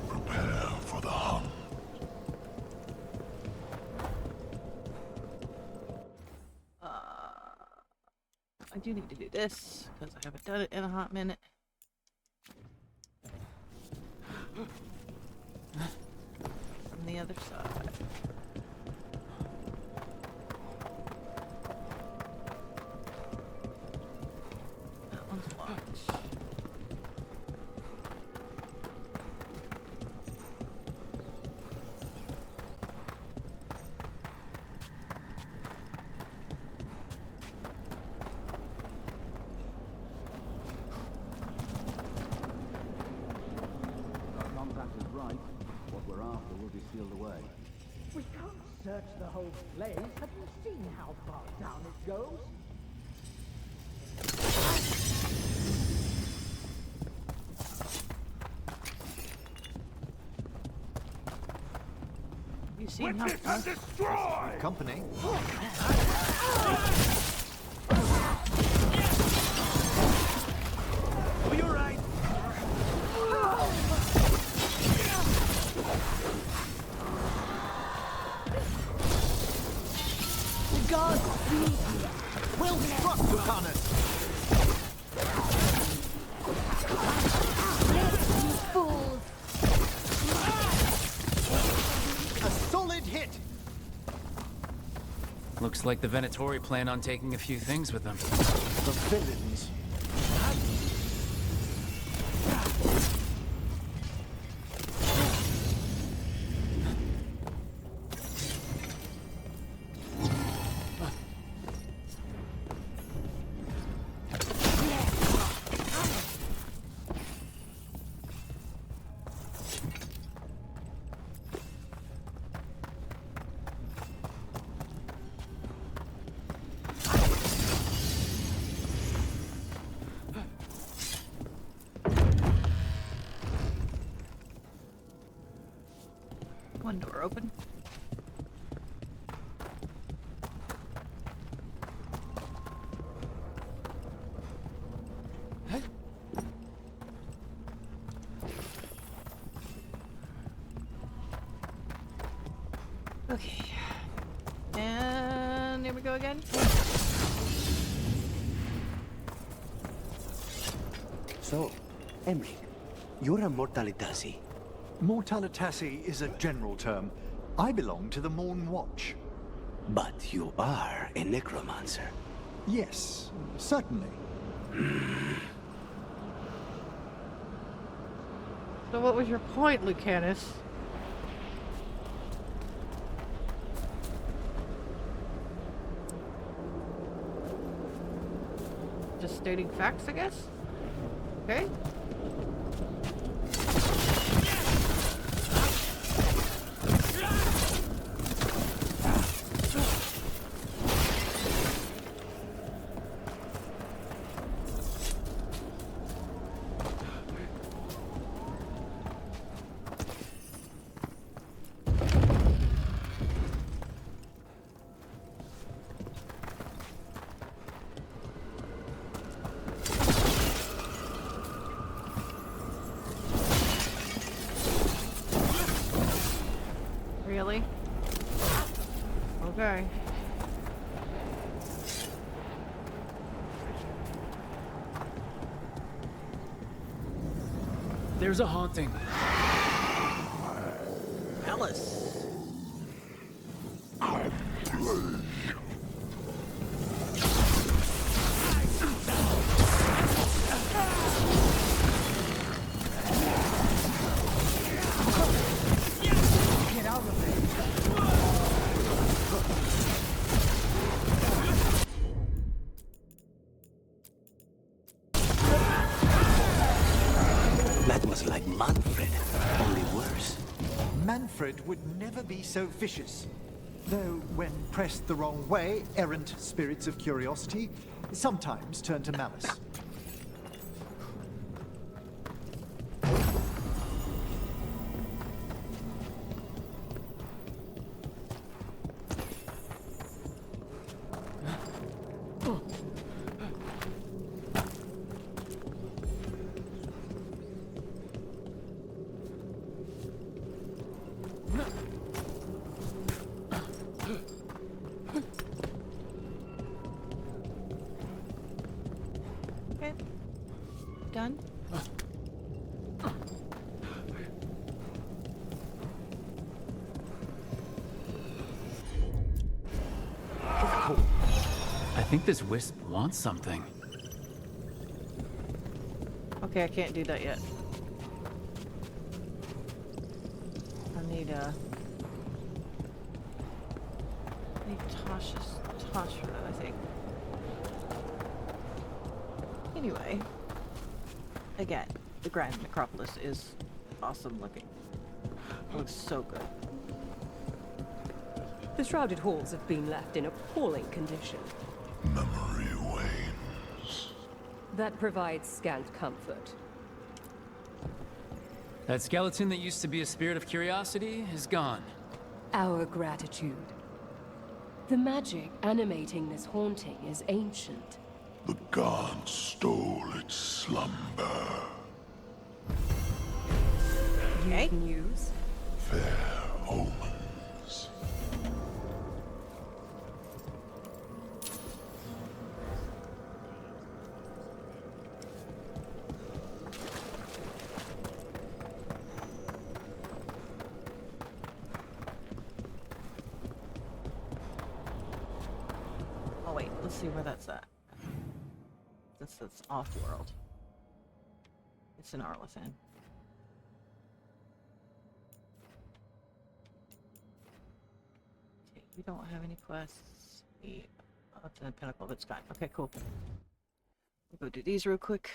Prepare for the hunt. I do need to do this because I haven't done it in a hot minute. From the other side. That one's locked. We can't search the whole place. Have you seen how far down it goes? You see how far? Destroy! Company. Are you right? God, well struck, Lucanus! You fools! A solid hit! Looks like the Venatori plan on taking a few things with them. The villains. One door open. Okay. And here we go again. So, Emmrich, you're a Mortalitasi. Mortalitasi is a general term. I belong to the Morn Watch. But you are a necromancer. Yes, certainly. So what was your point, Lucanus? Just stating facts, I guess? Okay. Really? Okay. There's a haunting. Alice! Get out of there. That was like Manfred, only worse. Manfred would never be so vicious. Though, when pressed the wrong way, errant spirits of curiosity sometimes turn to malice. Okay. Done. I think this wisp wants something. Okay, I can't do that yet. I need Taash for that, I think. Anyway, again, the Grand Necropolis is awesome looking. It looks so good. The shrouded halls have been left in appalling condition. Memory wanes. That provides scant comfort. That skeleton that used to be a spirit of curiosity is gone. Our gratitude. The magic animating this haunting is ancient. The gods stole its slumber. Good news? Fair omens. Let's see where that's at. That's off-world. It's in Arlethan. Okay, we don't have any quests. Up to the Pinnacle of its kind. Okay, cool. We'll go do these real quick.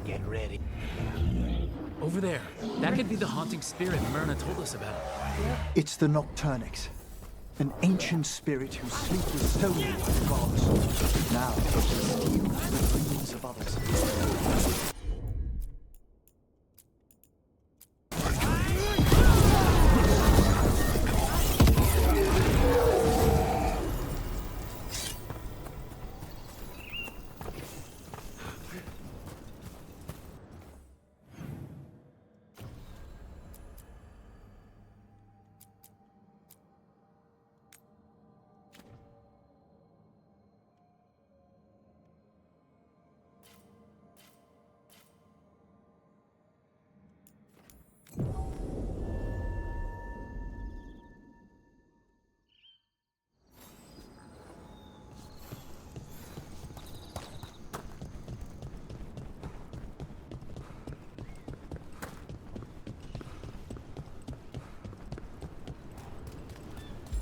Get ready. Over there. That could be the haunting spirit Myrna told us about. It's the Nocturnix, an ancient spirit whose sleep was stolen by the gods. Now, it steals the dreams of others.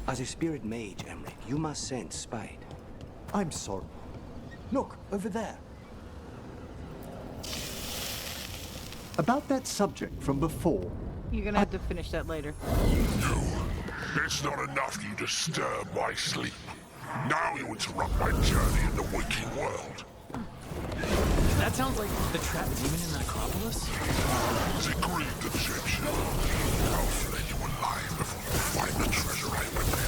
As a spirit mage, Emmrich, you must sense spite. I'm sorry. Look, over there. About that subject from before. You're gonna have to finish that later. It's not enough you disturb my sleep. Now you interrupt my journey in the waking world. That sounds like the trapped demon in the Necropolis. It's a grieved Egyptian. I'll flay you alive before you find the treasure I prepared.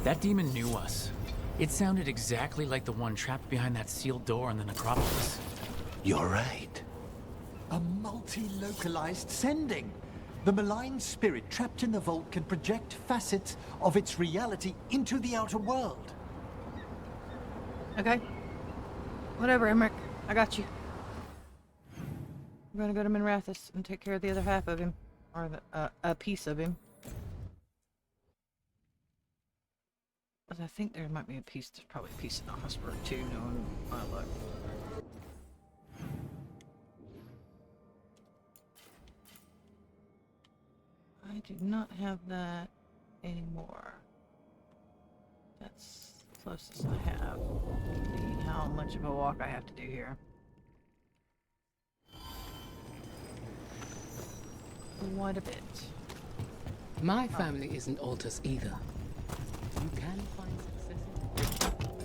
That demon knew us. It sounded exactly like the one trapped behind that sealed door in the Necropolis. You're right. A multi-localized sending. The malign spirit trapped in the vault can project facets of its reality into the outer world. Okay. Whatever, Emmrich. I got you. We're gonna go to Minrathous and take care of the other half of him. Or a piece of him. But I think there might be a piece, there's probably a piece in the hospital too, knowing my luck. I do not have that anymore. That's the closest I have. See how much of a walk I have to do here. Quite a bit. My family isn't altars either. You can find success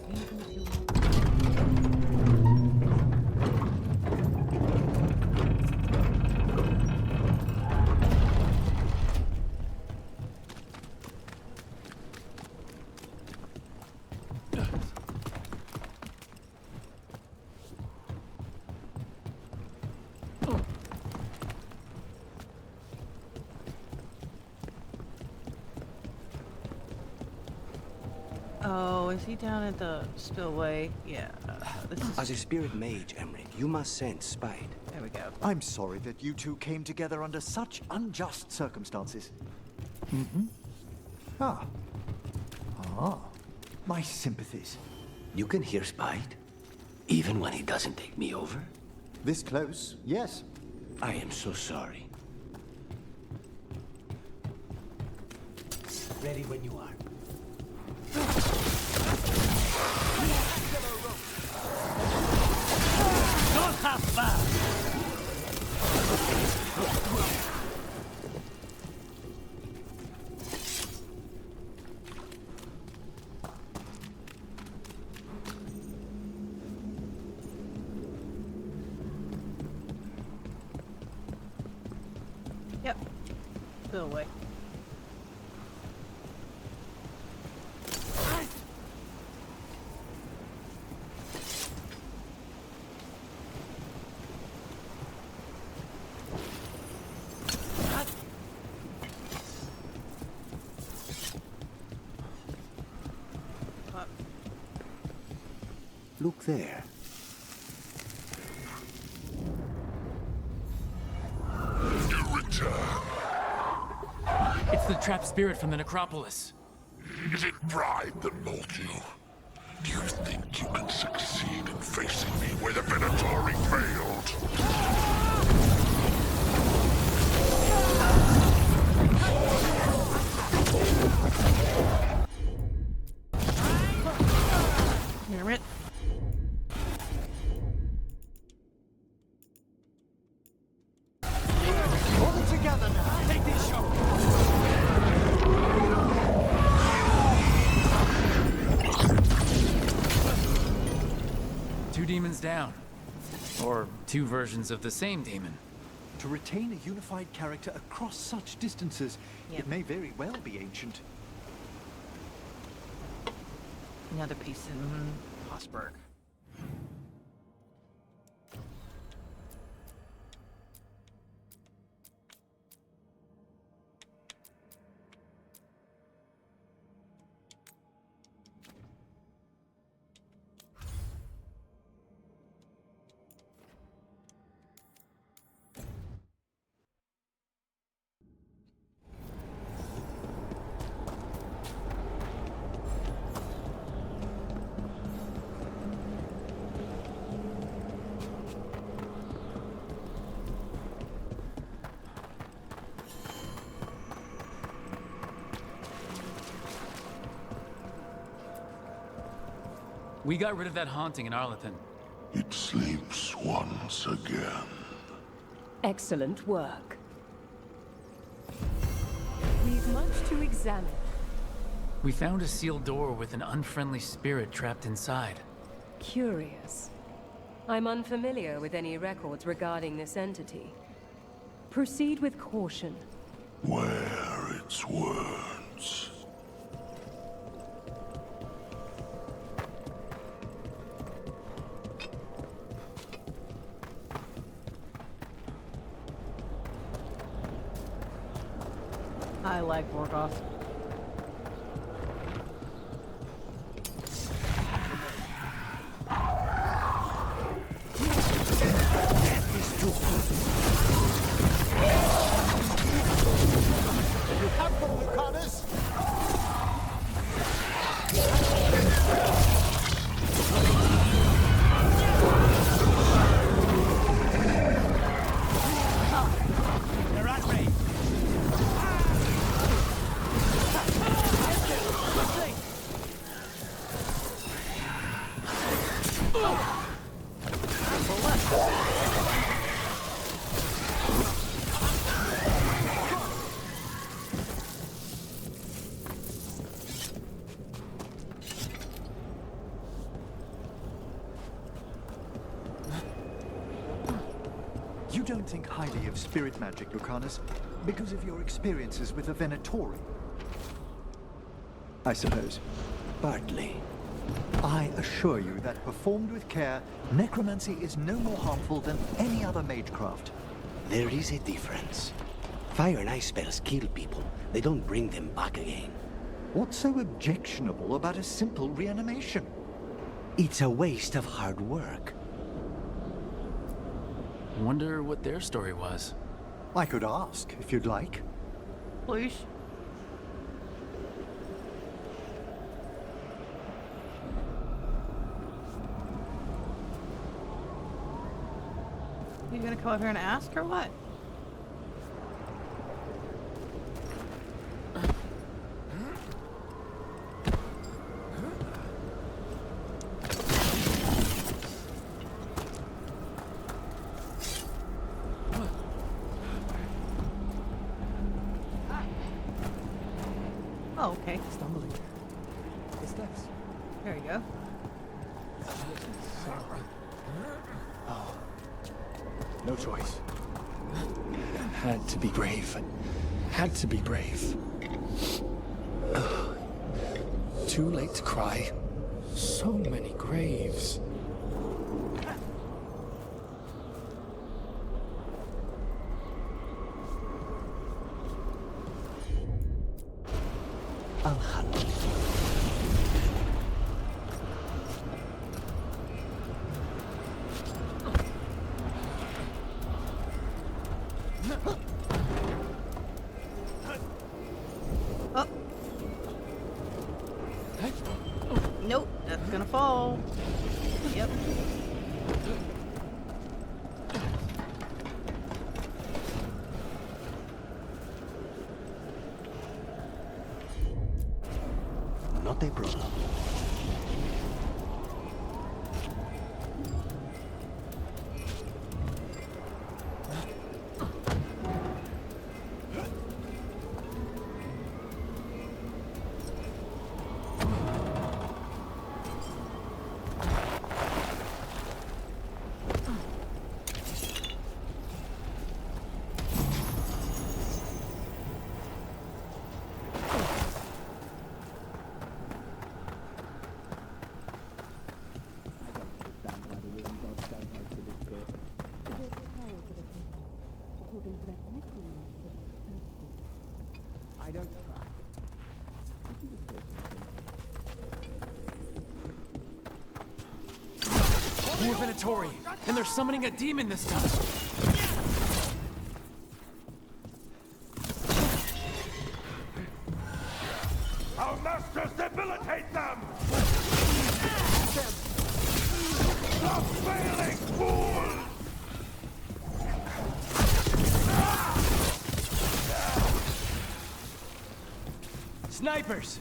in it, even if you Oh, is he down at the spillway? Yeah. This is... As a spirit mage, Emmrich, you must sense spite. There we go. I'm sorry that you two came together under such unjust circumstances. Mm-hmm. Ah. My sympathies. You can hear spite, even when he doesn't take me over? This close, yes. I am so sorry. Ready when you are. Not half bad! Still away. Look there. You return. It's the trapped spirit from the Necropolis. Is it pride that molded you? Do you think you can succeed in facing me where the Venatori failed? Damn it. All together now. Take this shot. Two demons down. Or two versions of the same demon. To retain a unified character across such distances, Yep. it may very well be ancient. Another piece in Hossberg. We got rid of that haunting in Arlington. It sleeps once again. Excellent work. We've much to examine. We found a sealed door with an unfriendly spirit trapped inside. Curious. I'm unfamiliar with any records regarding this entity. Proceed with caution. Wear its words. I like Vorgoth. You have them, Lucanus! They're at me. You don't think highly of spirit magic, Lucanus, because of your experiences with the Venatori. I suppose. Partly. I assure you that performed with care, necromancy is no more harmful than any other magecraft. There is a difference. Fire and ice spells kill people. They don't bring them back again. What's so objectionable about a simple reanimation? It's a waste of hard work. Wonder what their story was. I could ask, if you'd like. Please. You gonna come up here and ask or what? Oh, okay. Stumbling. The steps. There you go. No choice. Had to be brave. Had to be brave. Too late to cry. So many graves. Oh. Nope, that's gonna fall. Yep. Not a problem. I don't cry. More Venatori, and they're summoning a demon this time. Our masters debilitate them! Stop failing, fools! Snipers!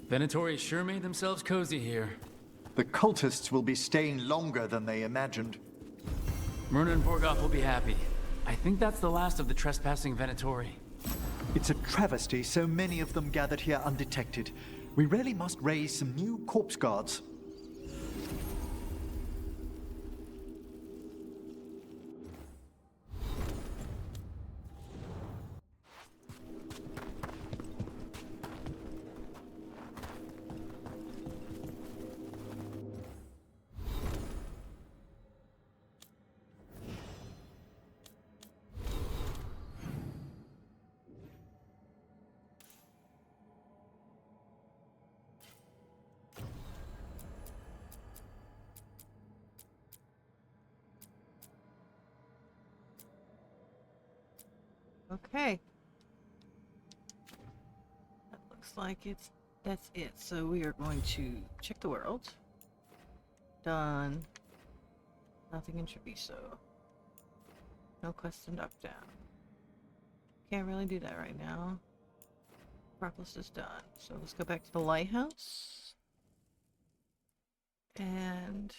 Venatori sure made themselves cozy here. The cultists will be staying longer than they imagined. Myrna and Vorgoth will be happy. I think that's the last of the trespassing Venatori. It's a travesty so many of them gathered here undetected. We really must raise some new corpse guards. Okay. That looks like that's it. So we are going to check the world. Done. Nothing in Treviso. No quest in Duckdown. Can't really do that right now. Necropolis is done. So let's go back to the lighthouse. And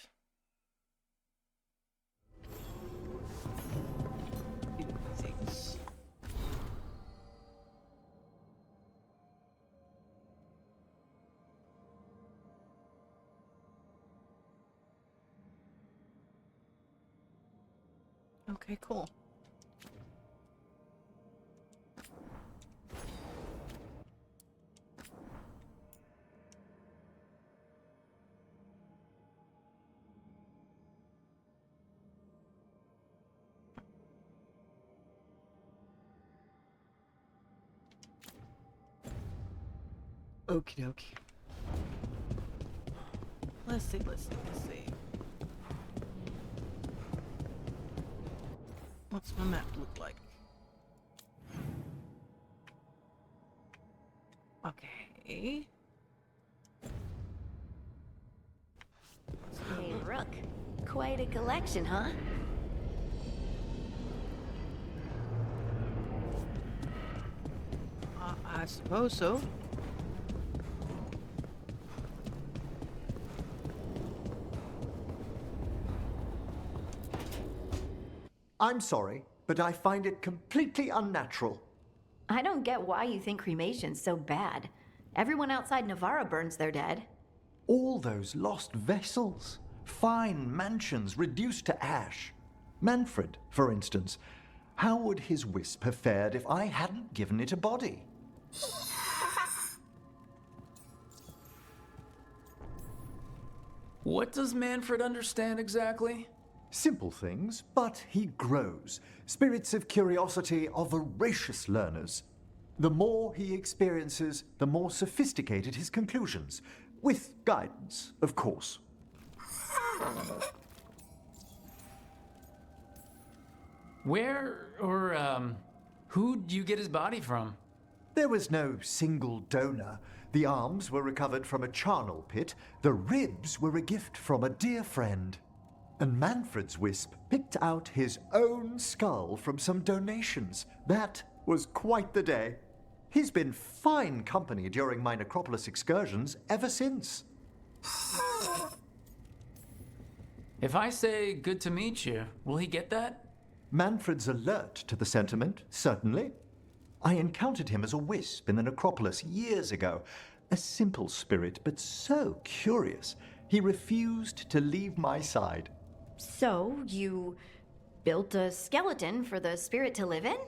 do things. Okay, cool. Okie dokie. Let's see. What's my map look like? Okay. Hey, Rook. Quite a collection, huh? I suppose so. I'm sorry, but I find it completely unnatural. I don't get why you think cremation's so bad. Everyone outside Navarra burns their dead. All those lost vessels. Fine mansions reduced to ash. Manfred, for instance. How would his wisp have fared if I hadn't given it a body? What does Manfred understand exactly? Simple things, but he grows. Spirits of curiosity are voracious learners. The more he experiences, the more sophisticated his conclusions. With guidance, of course. Where or who'd you get his body from? There was no single donor. The arms were recovered from a charnel pit. The ribs were a gift from a dear friend. And Manfred's wisp picked out his own skull from some donations. That was quite the day. He's been fine company during my Necropolis excursions ever since. If I say good to meet you, will he get that? Manfred's alert to the sentiment, certainly. I encountered him as a wisp in the Necropolis years ago. A simple spirit, but so curious. He refused to leave my side. So, you built a skeleton for the spirit to live in?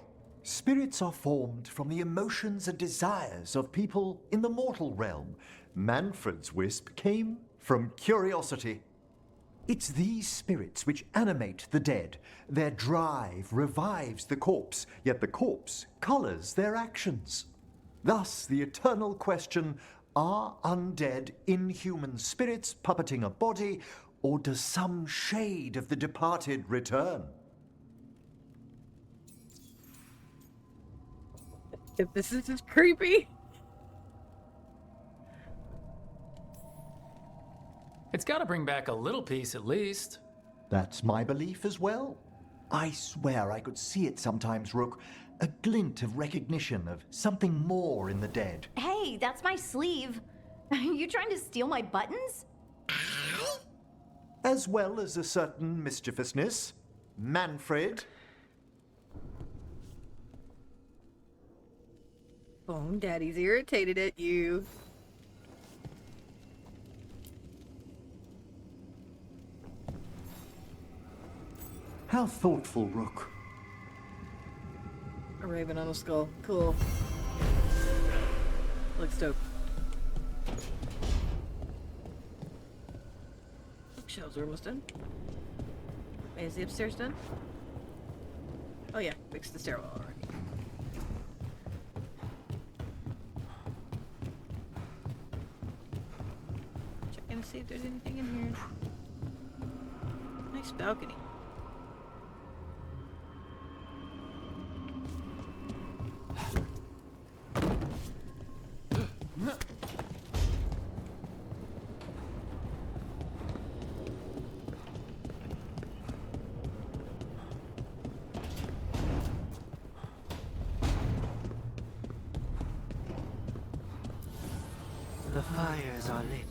Spirits are formed from the emotions and desires of people in the mortal realm. Manfred's wisp came from curiosity. It's these spirits which animate the dead. Their drive revives the corpse, yet the corpse colors their actions. Thus, the eternal question, are undead inhuman spirits puppeting a body, or does some shade of the departed return? If this is just creepy. It's gotta bring back a little peace at least. That's my belief as well. I swear I could see it sometimes, Rook. A glint of recognition of something more in the dead. Hey, that's my sleeve. Are you trying to steal my buttons? As well as a certain mischievousness. Manfred. Bone Daddy's irritated at you. How thoughtful, Rook. A raven on a skull. Cool. Looks dope. Bookshelves are almost done. Wait, is the upstairs done? Oh yeah, fixed the stairwell already. Checking to see if there's anything in here. Nice balcony. The fires are lit.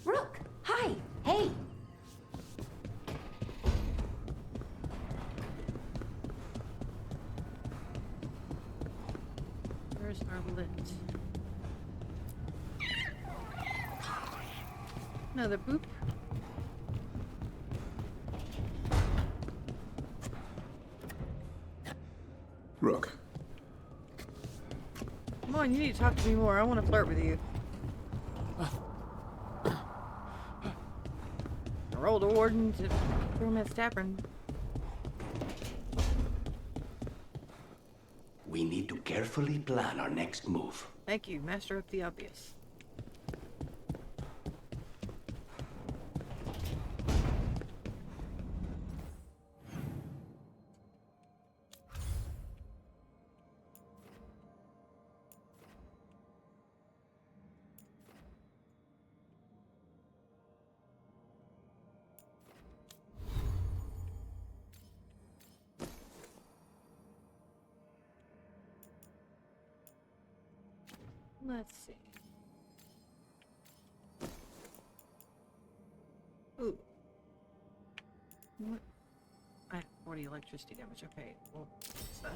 Rook! Hi! Hey! Where's our lit? Another boop. Rook. Come on, you need to talk to me more. I want to flirt with you. I rolled a warden to throw him at Stafford. We need to carefully plan our next move. Thank you, master of the obvious. Let's see. What? I have 40 electricity damage. Okay, well, what's that?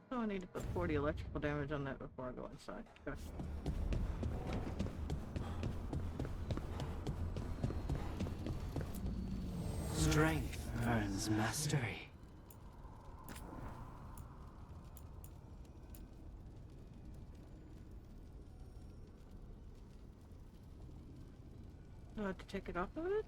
Oh, I need to put 40 electrical damage on that before I go inside. Okay. Strength earns mastery. Do I have to take it off of it?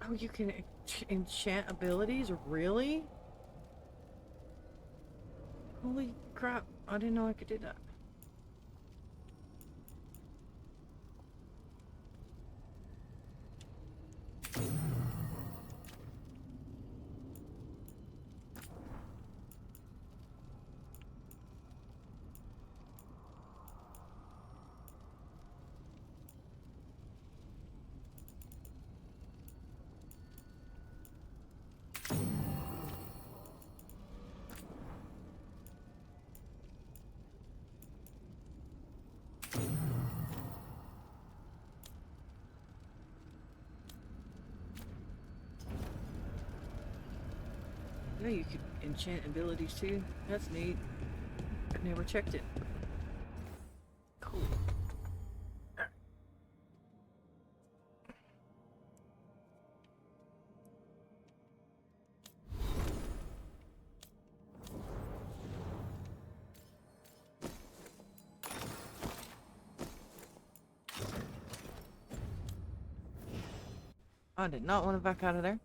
Oh, you can enchant abilities? Really? Holy crap, I didn't know I could do that. Yeah, you can enchant abilities too. That's neat. I never checked it. Cool. I did not want to back out of there.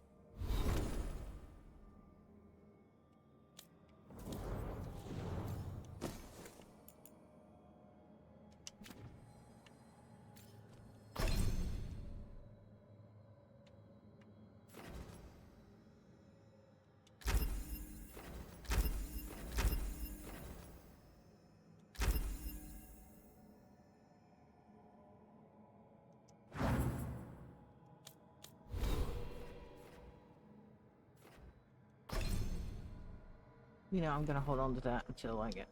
You know, I'm gonna hold on to that until I get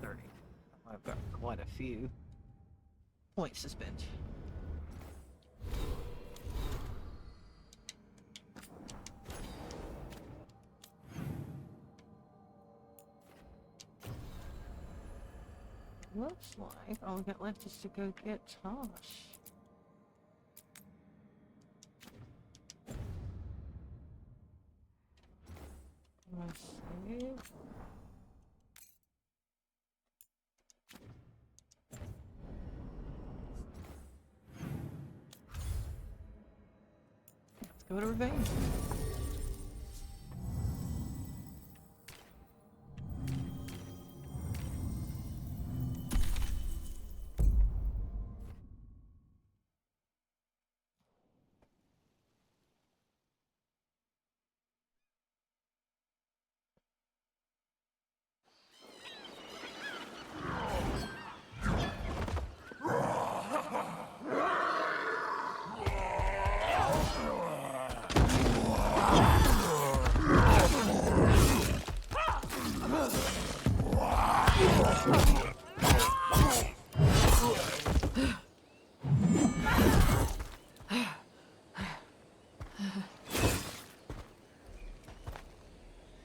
30. I've got quite a few points to spend. Looks like all we got left is to go get Taash. Let's save. Let's go to Rivain.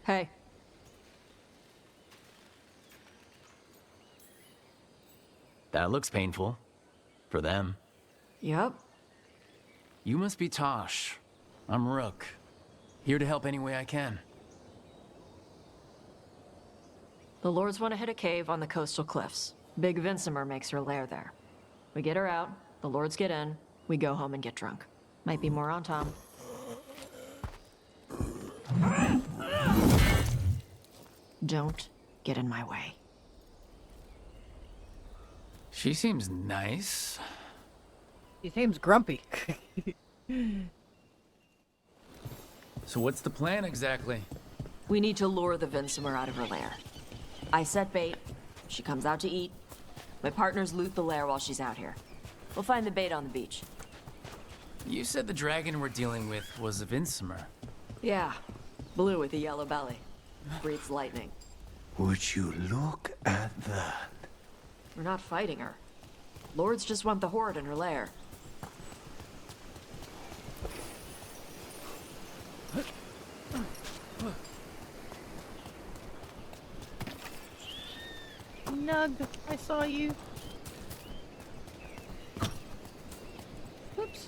Hey. That looks painful. For them. Yep. You must be Taash. I'm Rook. Here to help any way I can. The Lords want to hit a cave on the coastal cliffs. Big Vincimer makes her lair there. We get her out, the Lords get in, we go home and get drunk. Might be more on Tom. Don't get in my way. She seems nice. He seems grumpy. So what's the plan exactly? We need to lure the Vincimer out of her lair. I set bait, she comes out to eat. My partners loot the lair while she's out here. We'll find the bait on the beach. You said the dragon we're dealing with was a Vincimer. Yeah, blue with a yellow belly. Breathes lightning. Would you look at that? We're not fighting her. Lords just want the horde in her lair. Nug, I saw you. Whoops.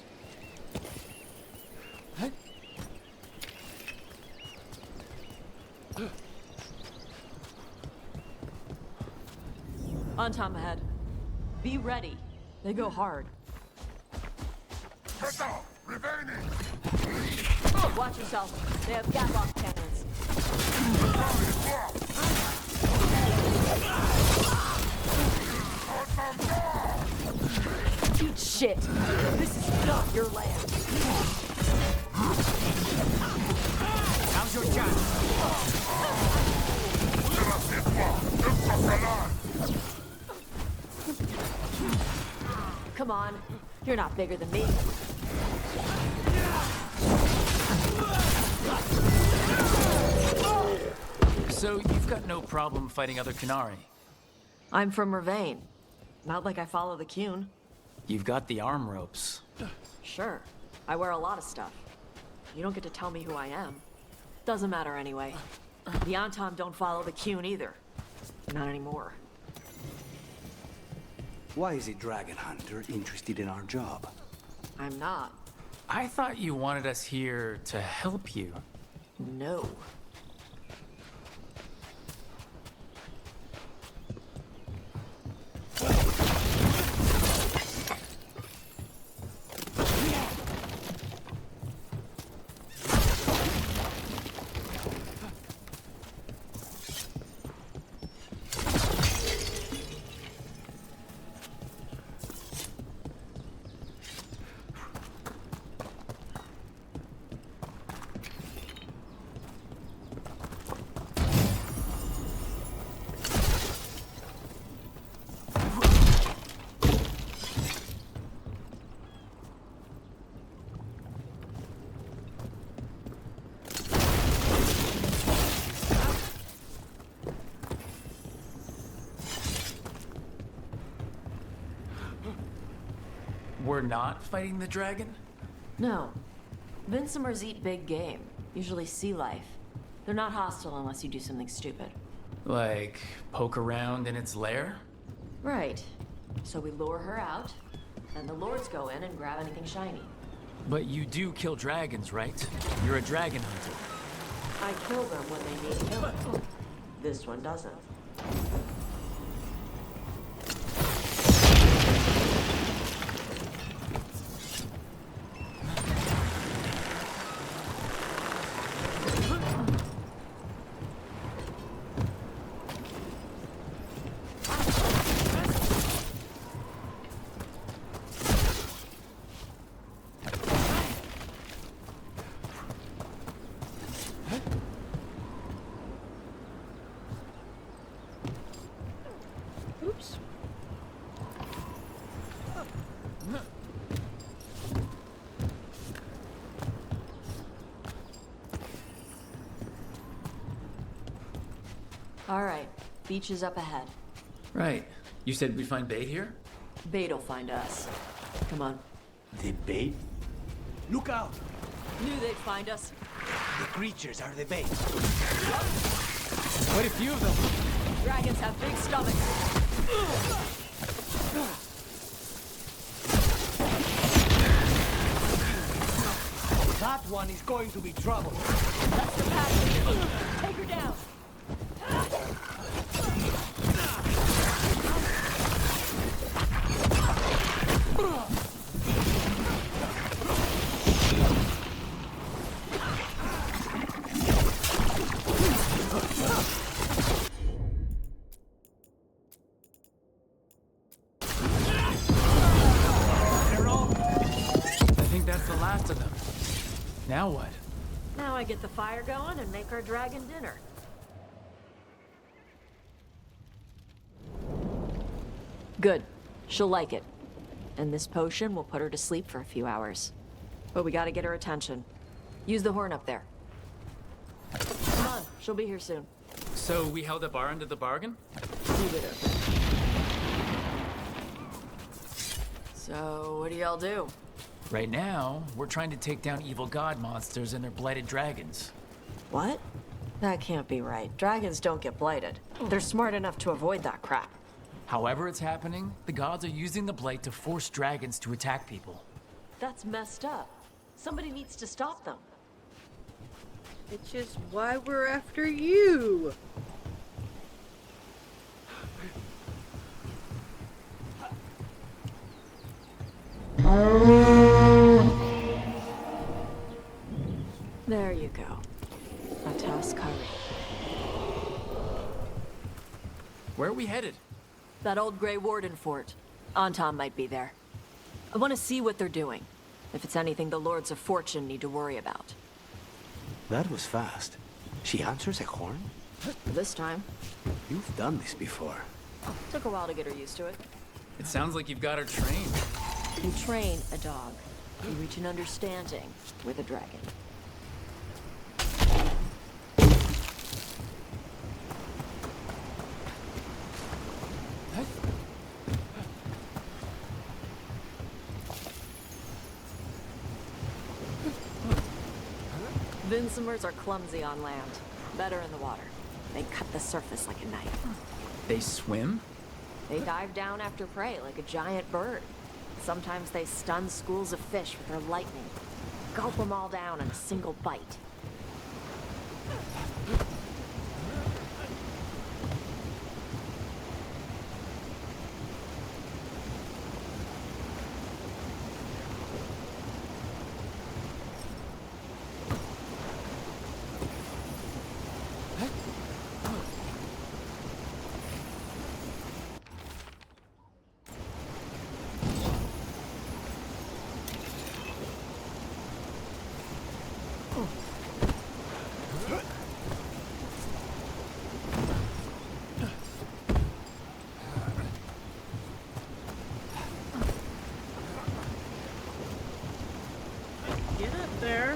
On Tom ahead. Be ready. They go hard. Watch yourself. They have gatlock cannons. Eat shit. This is not your land. How's your chance? Come on. You're not bigger than me. So you've got no problem fighting other Qunari? I'm from Rivain. Not like I follow the Qun. You've got the arm ropes. Sure. I wear a lot of stuff. You don't get to tell me who I am. Doesn't matter anyway. The Antom don't follow the Qun either. Not anymore. Why is a dragon hunter interested in our job? I'm not. I thought you wanted us here to help you. No. We're not fighting the dragon? No. Vincimers eat big game, usually sea life. They're not hostile unless you do something stupid. Like, poke around in its lair? Right. So we lure her out, and the Lords go in and grab anything shiny. But you do kill dragons, right? You're a dragon hunter. I kill them when they need killing. This one doesn't. Oops. All right. Beach is up ahead. Right. You said we'd find bait here? Bait'll find us. Come on. The bait? Look out! Knew they'd find us. The creatures are the bait. Quite a few of them. Dragons have big stomachs. That one is going to be trouble. That's the passenger. Take her down. I think that's the last of them. Now what? Now I get the fire going and make our dragon dinner. Good. She'll like it. And this potion will put her to sleep for a few hours. But we gotta get her attention. Use the horn up there. Come on, she'll be here soon. So we held up our end of the bargain? Leave it open. So, what do y'all do? Right now, we're trying to take down evil god monsters and their blighted dragons. What? That can't be right. Dragons don't get blighted. They're smart enough to avoid that crap. However it's happening, the gods are using the blight to force dragons to attack people. That's messed up. Somebody needs to stop them. Which is why we're after you. There you go. A toss curry. Where are we headed? That old Grey Warden fort. Anton might be there. I want to see what they're doing. If it's anything the Lords of Fortune need to worry about. That was fast. She answers a horn? This time. You've done this before. Took a while to get her used to it. It sounds like you've got her trained. You train a dog. You reach an understanding with a dragon. Vincimers are clumsy on land. Better in the water. They cut the surface like a knife. They swim? They dive down after prey like a giant bird. Sometimes they stun schools of fish with their lightning. Gulp them all down in a single bite. Get up there.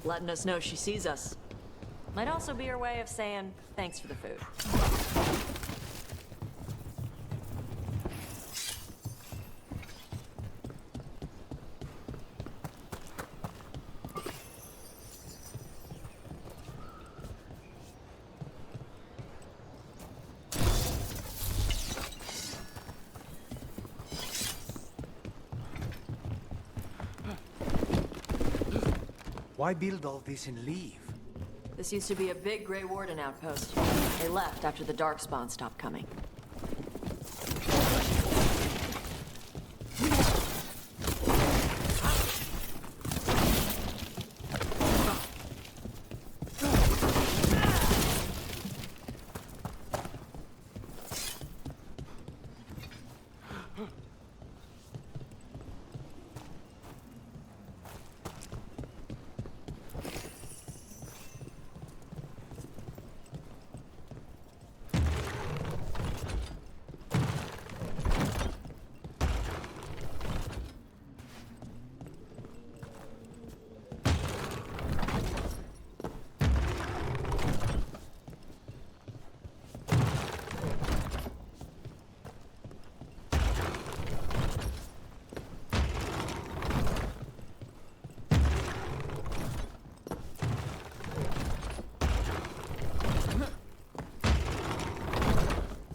Letting us know she sees us. Might also be her way of saying thanks for the food. Why build all this and leave? This used to be a big Grey Warden outpost. They left after the Darkspawn stopped coming.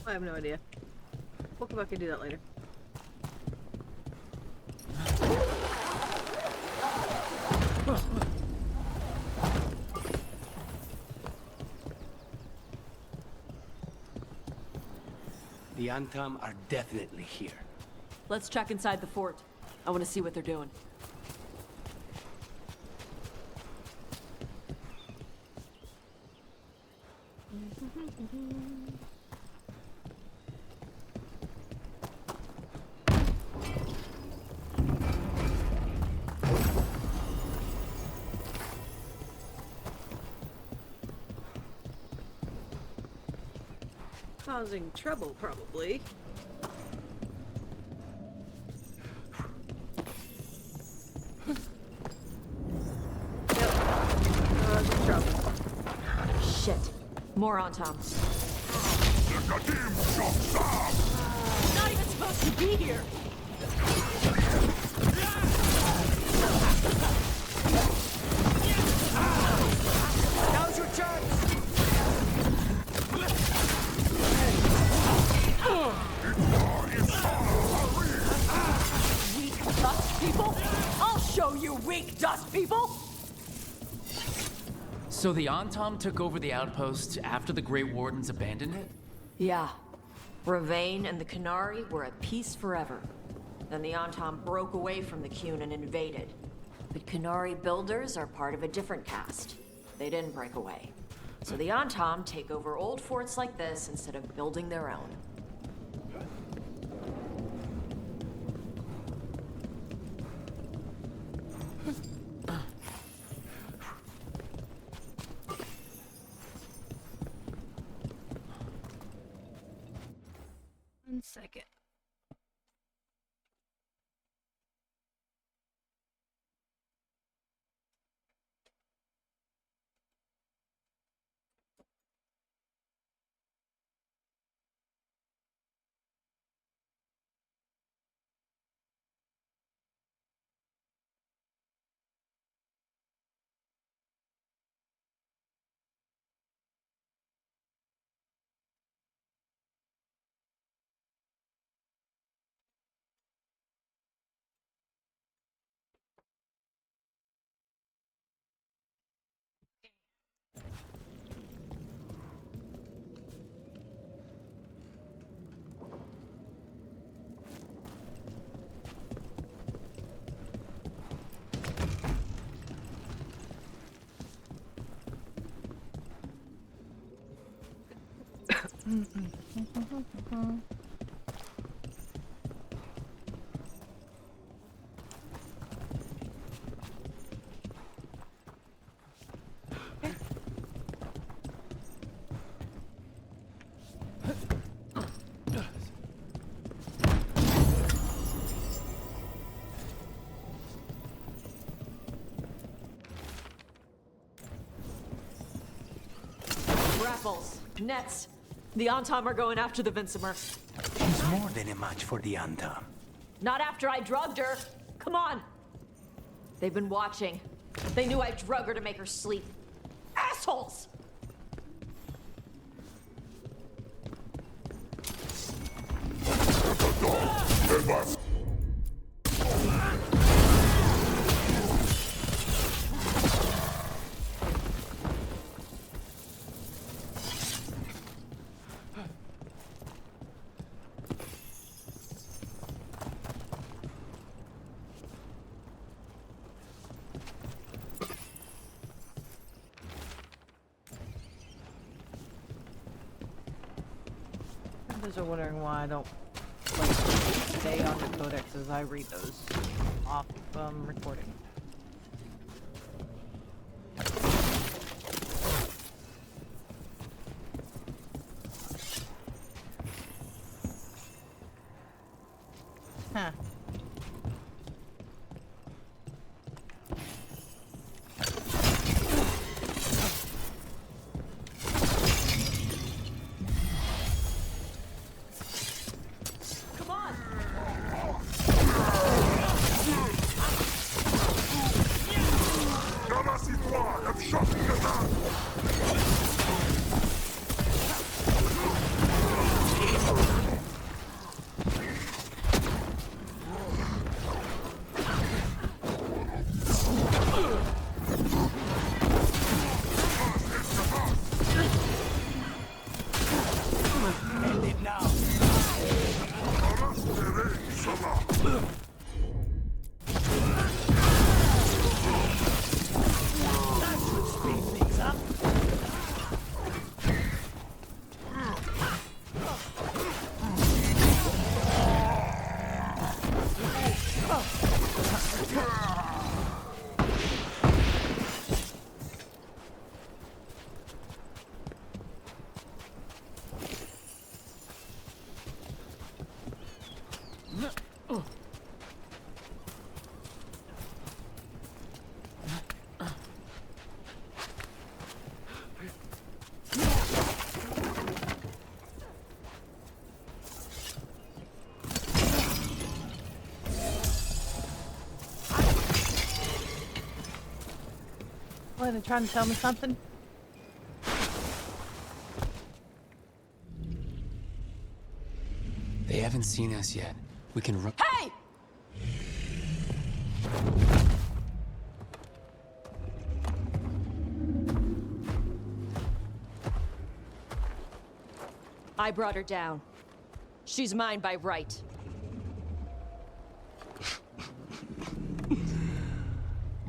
I have no idea. We'll come back and do that later. The Antam are definitely here. Let's check inside the fort. I want to see what they're doing. Causing trouble, probably. Causing trouble. Shit. More on Tom. Not even supposed to be here! Now's your chance! Weak dust people? I'll show you weak dust people! So the Antam took over the outpost after the Grey Wardens abandoned it? Yeah. Rivain and the Canary were at peace forever. Then the Antam broke away from the Qun and invaded. But Canary builders are part of a different caste. They didn't break away. So the Antam take over old forts like this instead of building their own. One second. Grapples, nets. The Antam are going after the Vincemer. She's more than a match for the Antam. Not after I drugged her. Come on. They've been watching. They knew I drug her to make her sleep. Assholes! Others are wondering why I don't stay on the codex as I read those off recording. Huh. What, are they trying to tell me something? They haven't seen us yet. We can run. Hey! I brought her down. She's mine by right.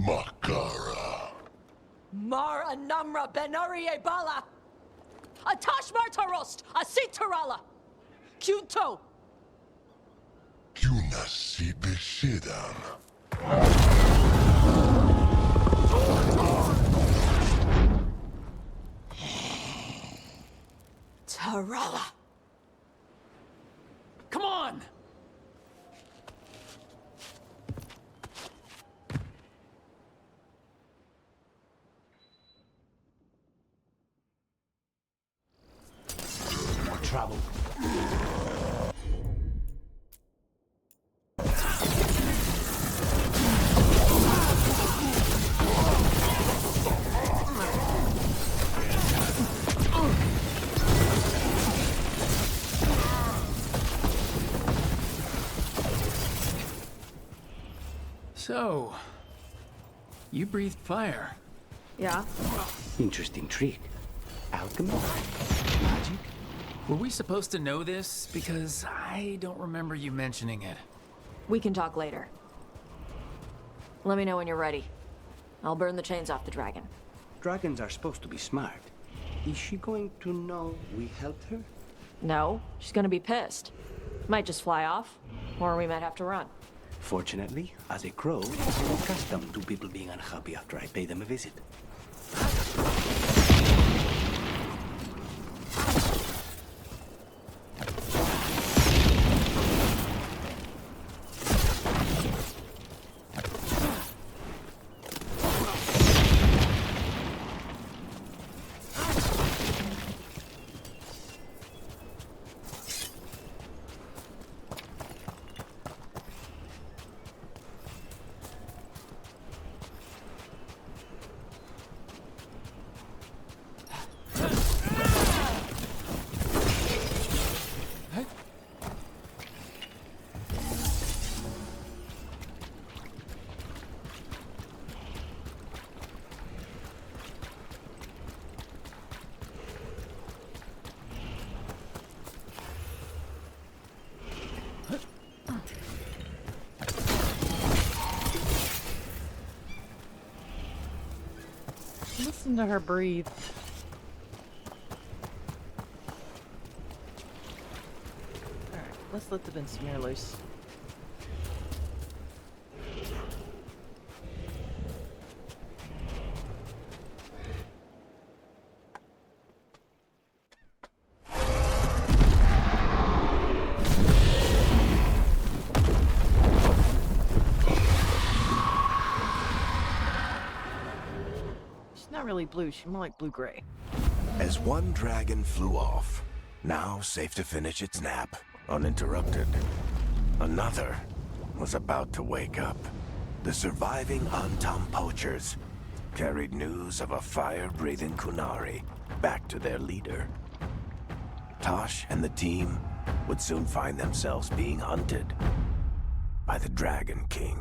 Makara. Mara Namra Benarie Bala! Atash Martarost! Asitarala! Kunto! Kuna Sibishidan. Tarala! Come on! More trouble. So, you breathed fire. Yeah? Interesting trick. Alchemy? Magic? Were we supposed to know this? Because I don't remember you mentioning it. We can talk later. Let me know when you're ready. I'll burn the chains off the dragon. Dragons are supposed to be smart. Is she going to know we helped her? No, she's gonna be pissed. Might just fly off, or we might have to run. Fortunately, as a crow, I'm accustomed to people being unhappy after I pay them a visit. Listen to her breathe. let's let the Vinsmere loose. She's not really blue, she's more like blue-gray. As one dragon flew off, now safe to finish its nap, uninterrupted, another was about to wake up. The surviving Antam poachers carried news of a fire-breathing Kunari back to their leader. Taash and the team would soon find themselves being hunted by the Dragon King.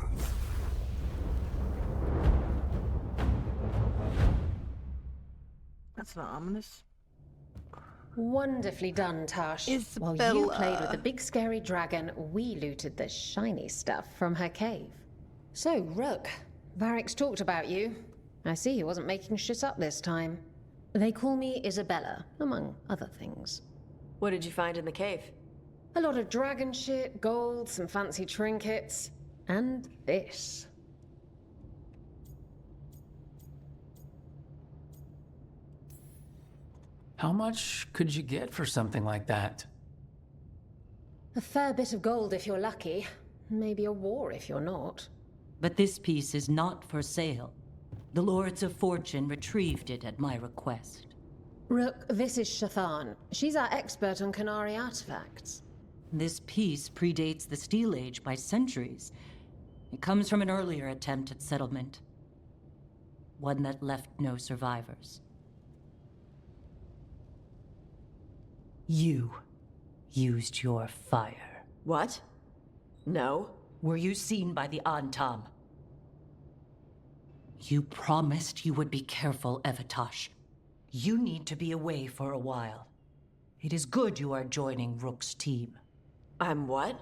That's not ominous. Wonderfully done, Taash. While you played with the big scary dragon, we looted the shiny stuff from her cave. So, Rook, Varric's talked about you. I see he wasn't making shit up this time. They call me Isabella, among other things. What did you find in the cave? A lot of dragon shit, gold, some fancy trinkets, and this. How much could you get for something like that? A fair bit of gold if you're lucky. Maybe a war if you're not. But this piece is not for sale. The Lords of Fortune retrieved it at my request. Rook, this is Shathan. She's our expert on Kunari artifacts. This piece predates the Steel Age by centuries. It comes from an earlier attempt at settlement. One that left no survivors. You used your fire. What? No. Were you seen by the Antam? You promised you would be careful, Evatash. You need to be away for a while. It is good you are joining Rook's team. I'm what?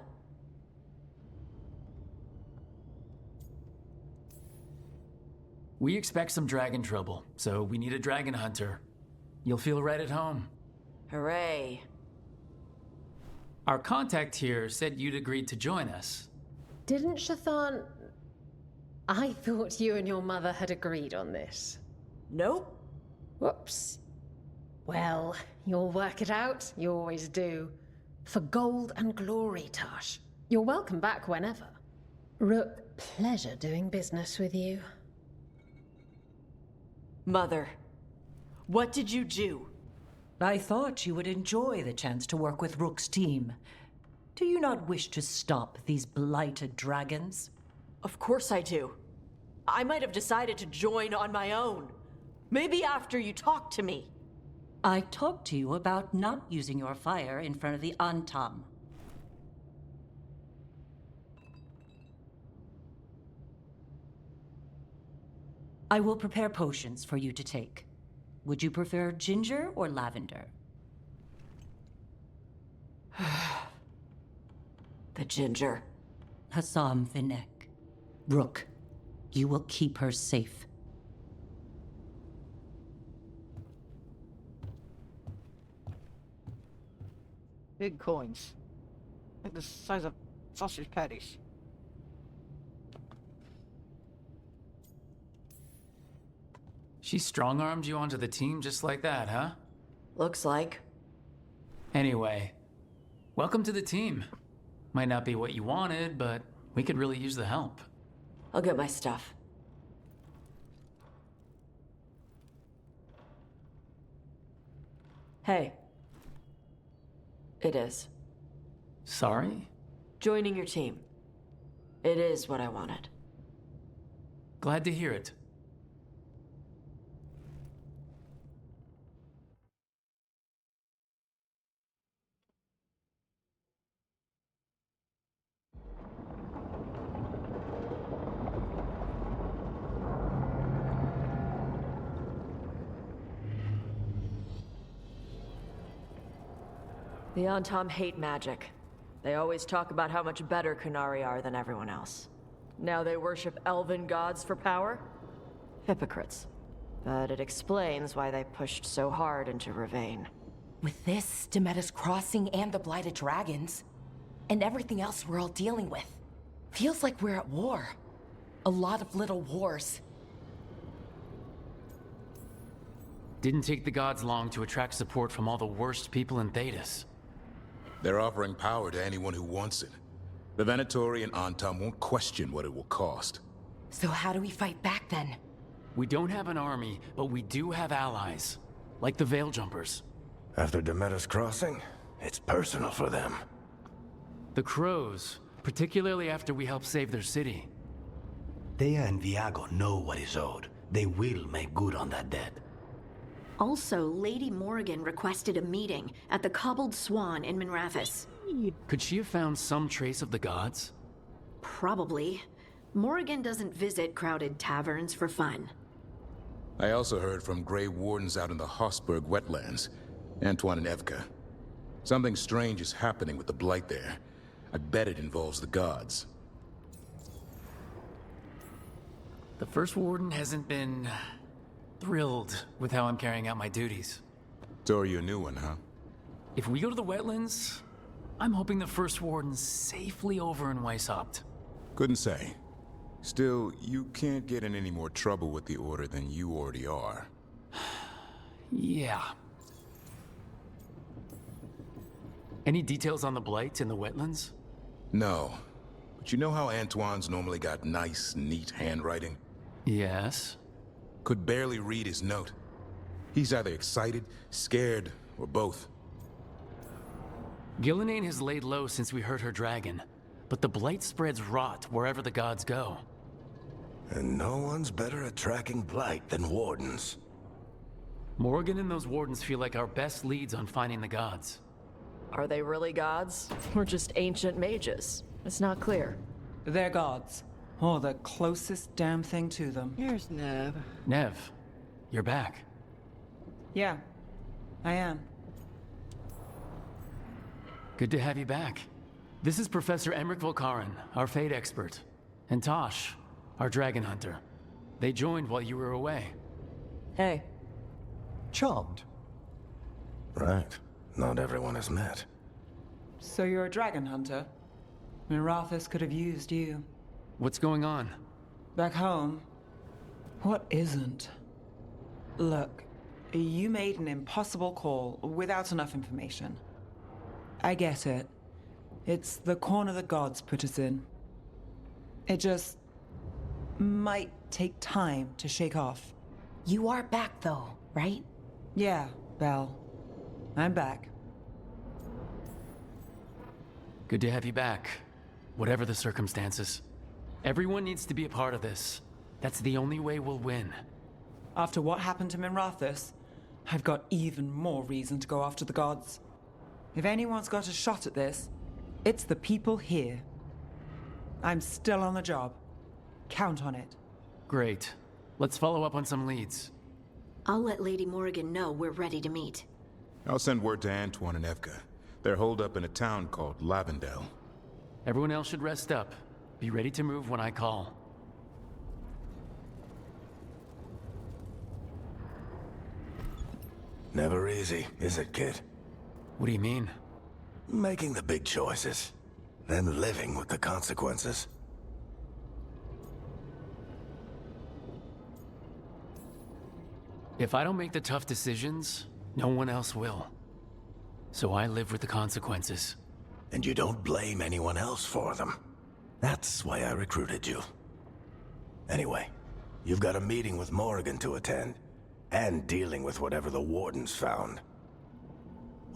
We expect some dragon trouble, so we need a dragon hunter. You'll feel right at home. Hooray. Our contact here said you'd agreed to join us. Didn't Shathan... I thought you and your mother had agreed on this. Nope. Whoops. Well, you'll work it out. You always do. For gold and glory, Taash. You're welcome back whenever. Rook, pleasure doing business with you. Mother, what did you do? I thought you would enjoy the chance to work with Rook's team. Do you not wish to stop these blighted dragons? Of course I do. I might have decided to join on my own. Maybe after you talked to me. I talked to you about not using your fire in front of the Antam. I will prepare potions for you to take. Would you prefer ginger or lavender? The ginger. Hassam Vinek. Rook, you will keep her safe. Big coins. Like the size of sausage patties. She strong-armed you onto the team just like that, huh? Looks like. Anyway, welcome to the team. Might not be what you wanted, but we could really use the help. I'll get my stuff. Hey. It is. Sorry? Joining your team. It is what I wanted. Glad to hear it. The Antam hate magic. They always talk about how much better Kunari are than everyone else. Now they worship elven gods for power? Hypocrites. But it explains why they pushed so hard into Rivain. With this, Demeter's Crossing and the Blighted Dragons, And everything else we're all dealing with. Feels like we're at war. A lot of little wars. Didn't take the gods long to attract support from all the worst people in Thedas. They're offering power to anyone who wants it. The Venatori and Antam won't question what it will cost. So how do we fight back then? We don't have an army, but we do have allies. Like the Veil Jumpers. After Demeter's crossing, it's personal for them. The Crows, particularly after we helped save their city. Thea and Viago know what is owed. They will make good on that debt. Also, Lady Morrigan requested a meeting at the Cobbled Swan in Minrathous. Could she have found some trace of the gods? Probably. Morrigan doesn't visit crowded taverns for fun. I also heard from Grey Wardens out in the Hossberg wetlands, Antoine and Evka. Something strange is happening with the Blight there. I bet it involves the gods. The First Warden hasn't been thrilled with how I'm carrying out my duties. So you're a new one, huh? If we go to the wetlands, I'm hoping the First Warden's safely over in Weishaupt. Couldn't say. Still, you can't get in any more trouble with the Order than you already are. Yeah. Any details on the Blight in the wetlands? No. But you know how Antoine's normally got nice, neat handwriting? Yes. Could barely read his note. He's either excited, scared, or both. Gillenane has laid low since we hurt her dragon, but the Blight spreads rot wherever the gods go. And no one's better at tracking Blight than Wardens. Morrigan and those Wardens feel like our best leads on finding the gods. Are they really gods? Or just ancient mages? It's not clear. They're gods. Or the closest damn thing to them. Here's Nev. Nev, you're back. Yeah, I am. Good to have you back. This is Professor Emmrich Volkaren, our Fate expert. And Taash, our dragon hunter. They joined while you were away. Hey. Charmed. Right. Not everyone has met. So you're a dragon hunter? Minrathous could have used you. What's going on? Back home, what isn't? Look, you made an impossible call without enough information. I get it. It's the corner the gods put us in. It just might take time to shake off. You are back though, right? Yeah, Belle. I'm back. Good to have you back, whatever the circumstances. Everyone needs to be a part of this. That's the only way we'll win. After what happened to Minrathous, I've got even more reason to go after the gods. If anyone's got a shot at this, it's the people here. I'm still on the job. Count on it. Great. Let's follow up on some leads. I'll let Lady Morrigan know we're ready to meet. I'll send word to Antoine and Evka. They're holed up in a town called Lavendel. Everyone else should rest up. Be ready to move when I call. Never easy, is it, kid? What do you mean? Making the big choices, then living with the consequences. If I don't make the tough decisions, no one else will. So I live with the consequences. And you don't blame anyone else for them. That's why I recruited you. Anyway, you've got a meeting with Morrigan to attend, and dealing with whatever the Wardens found.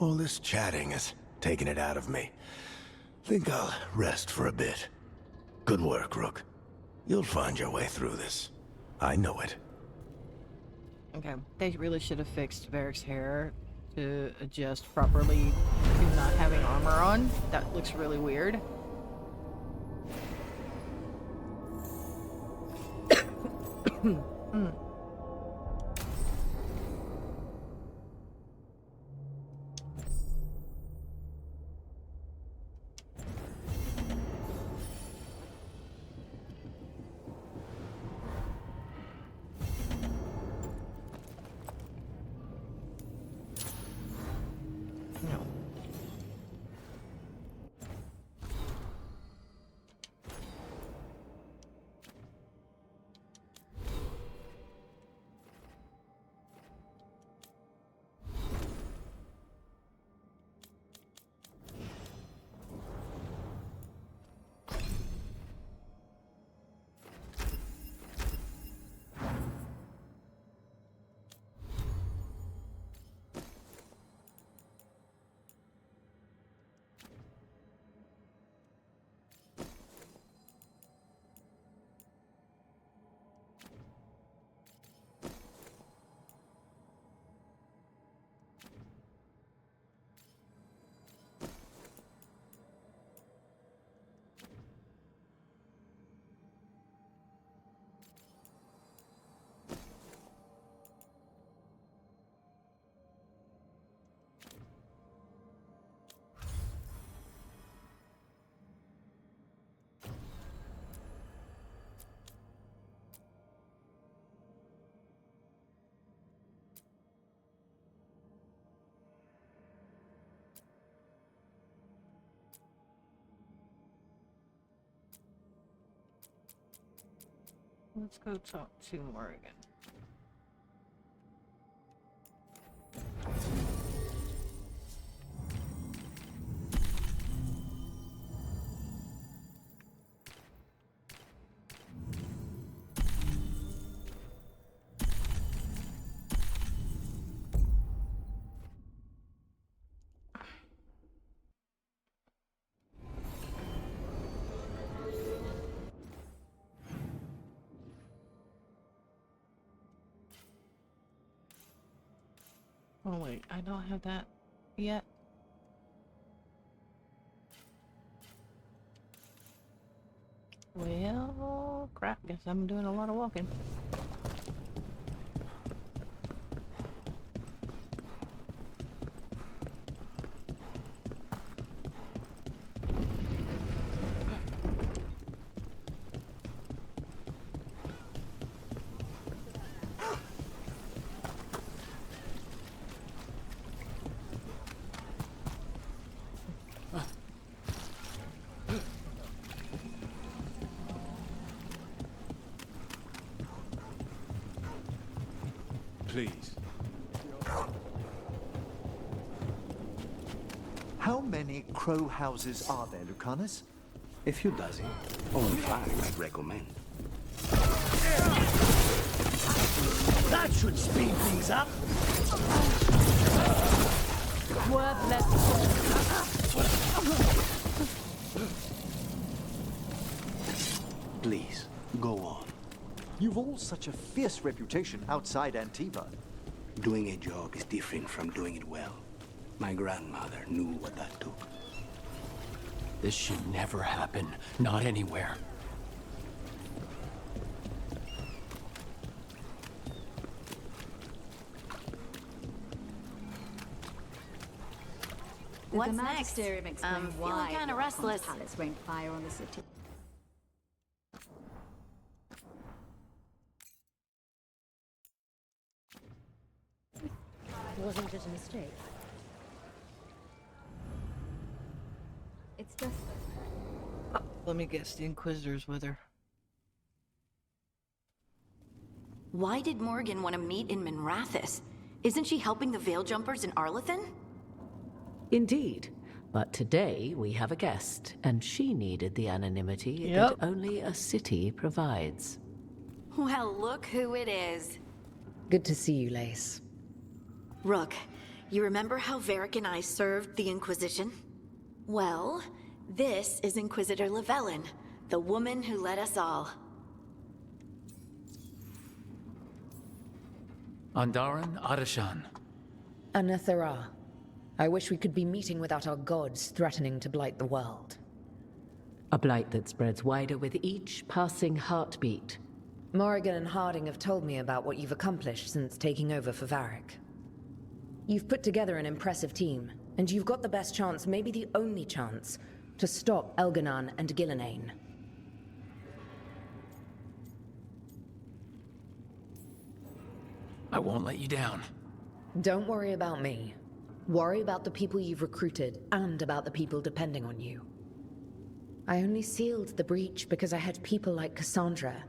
All this chatting has taken it out of me. Think I'll rest for a bit. Good work, Rook. You'll find your way through this. I know it. Okay, they really should have fixed Varric's hair to adjust properly to not having armor on. That looks really weird. Let's go talk to Morgan. Oh wait, I don't have that yet. Well, crap, guess I'm doing a lot of walking. Please. How many crow houses are there, Lucanus? A few dozen. Only 5, I'd recommend. That should speed things up. Please, go on. You've all such a fierce reputation outside Antiva. Doing a job is different from doing it well. My grandmother knew what that took. This should never happen. Not anywhere. What's the next? Magisterium explained Feeling why kind of the restless. Palace rained fire on the city. Wasn't it a mistake? It's just... Let me guess, the Inquisitor's with her. Why did Morgan want to meet in Minrathous? Isn't she helping the Veil Jumpers in Arlethan? Indeed. But today we have a guest, and she needed the anonymity Yep. that only a city provides. Well, look who it is. Good to see you, Lace. Rook, you remember how Varric and I served the Inquisition? Well, this is Inquisitor Llewellyn, the woman who led us all. Andaran Adashan. Anathara. I wish we could be meeting without our gods threatening to blight the world. A blight that spreads wider with each passing heartbeat. Morrigan and Harding have told me about what you've accomplished since taking over for Varric. You've put together an impressive team, and you've got the best chance, maybe the only chance, to stop Elganon and Gillenane. I won't let you down. Don't worry about me. Worry about the people you've recruited, and about the people depending on you. I only sealed the breach because I had people like Cassandra,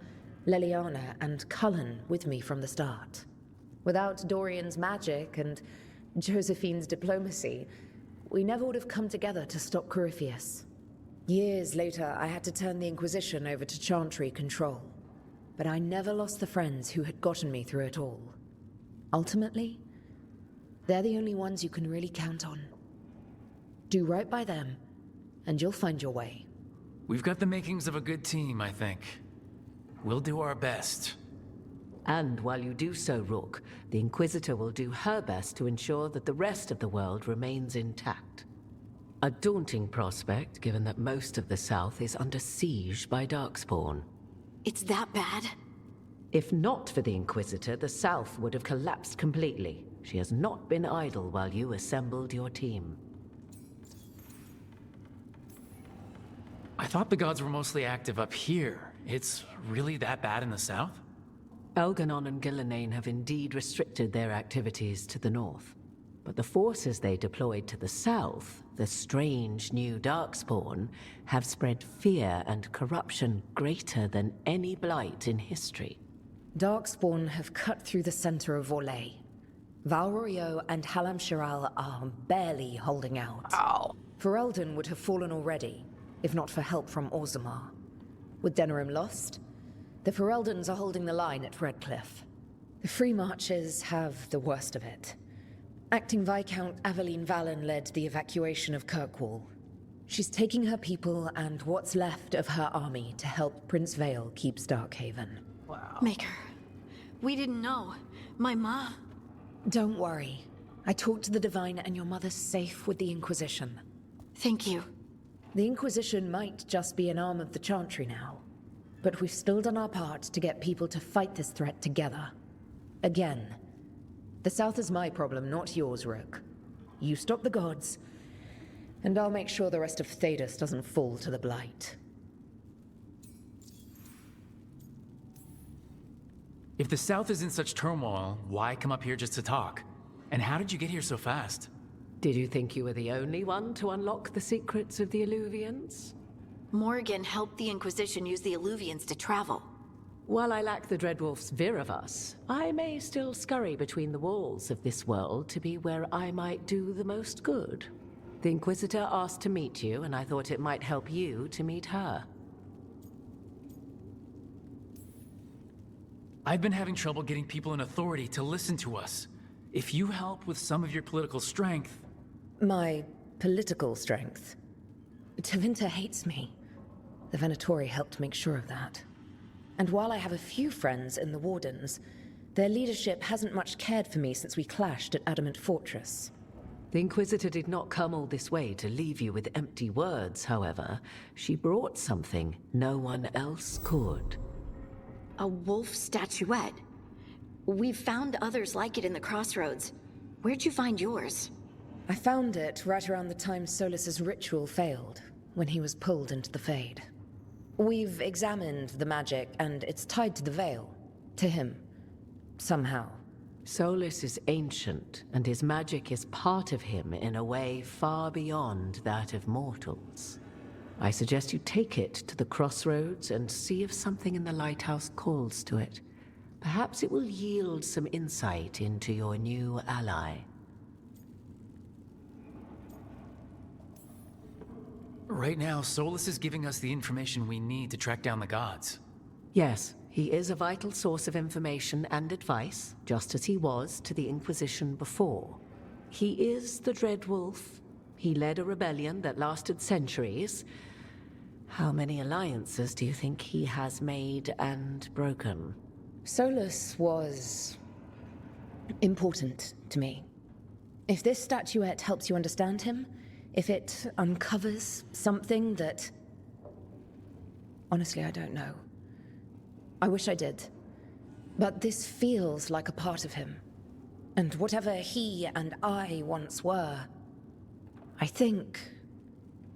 Leliana, and Cullen with me from the start. Without Dorian's magic and Josephine's diplomacy, we never would have come together to stop Corypheus. Years later, I had to turn the Inquisition over to Chantry control. But I never lost the friends who had gotten me through it all. Ultimately, they're the only ones you can really count on. Do right by them, and you'll find your way. We've got the makings of a good team, I think. We'll do our best. And while you do so, Rook, the Inquisitor will do her best to ensure that the rest of the world remains intact. A daunting prospect, given that most of the South is under siege by Darkspawn. It's that bad? If not for the Inquisitor, the South would have collapsed completely. She has not been idle while you assembled your team. I thought the gods were mostly active up here. It's really that bad in the south? Elganon and Gillenane have indeed restricted their activities to the north. But the forces they deployed to the south, the strange new Darkspawn, have spread fear and corruption greater than any blight in history. Darkspawn have cut through the center of Orlais. Valrorio and Halam Shiral are barely holding out. Ow. Ferelden would have fallen already, if not for help from Orzammar. With Denerim lost, the Fereldans are holding the line at Redcliffe. The Free Marchers have the worst of it. Acting Viscount Aveline Valen led the evacuation of Kirkwall. She's taking her people and what's left of her army to help Prince Vale keep Starkhaven. Wow. Maker, we didn't know. My ma... Don't worry. I talked to the Divine and your mother's safe with the Inquisition. Thank you. The Inquisition might just be an arm of the Chantry now, but we've still done our part to get people to fight this threat together. Again. The South is my problem, not yours, Rook. You stop the gods, and I'll make sure the rest of Thedas doesn't fall to the Blight. If the South is in such turmoil, why come up here just to talk? And how did you get here so fast? Did you think you were the only one to unlock the secrets of the Illuvians? Morgan helped the Inquisition use the Illuvians to travel. While I lack the Dreadwolf's Viravus, I may still scurry between the walls of this world to be where I might do the most good. The Inquisitor asked to meet you, and I thought it might help you to meet her. I've been having trouble getting people in authority to listen to us. If you help with some of your political strength... My political strength? Tevinter hates me. The Venatori helped make sure of that. And while I have a few friends in the Wardens, their leadership hasn't much cared for me since we clashed at Adamant Fortress. The Inquisitor did not come all this way to leave you with empty words, however. She brought something no one else could. A wolf statuette. We've found others like it in the crossroads. Where'd you find yours? I found it right around the time Solus's ritual failed, when he was pulled into the Fade. We've examined the magic, and it's tied to the Veil. To him. Somehow. Solus is ancient, and his magic is part of him in a way far beyond that of mortals. I suggest you take it to the crossroads and see if something in the lighthouse calls to it. Perhaps it will yield some insight into your new ally. Right now, Solus is giving us the information we need to track down the gods. Yes, he is a vital source of information and advice, just as he was to the Inquisition before. He is the Dreadwolf. He led a rebellion that lasted centuries. How many alliances do you think he has made and broken? Solus was... important to me. If this statuette helps you understand him, if it uncovers something that... Honestly, I don't know. I wish I did. But this feels like a part of him. And whatever he and I once were, I think...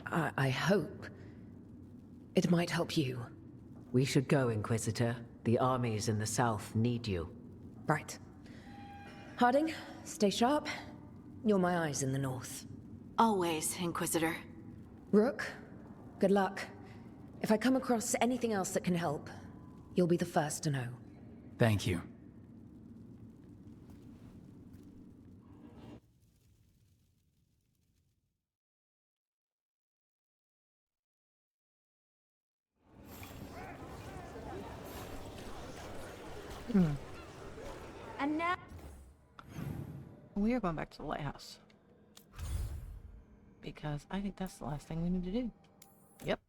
I hope... it might help you. We should go, Inquisitor. The armies in the south need you. Right. Harding, stay sharp. You're my eyes in the north. Always, Inquisitor. Rook, good luck. If I come across anything else that can help, you'll be the first to know. Thank you. And now... We are going back to the lighthouse. Because I think that's the last thing we need to do. Yep.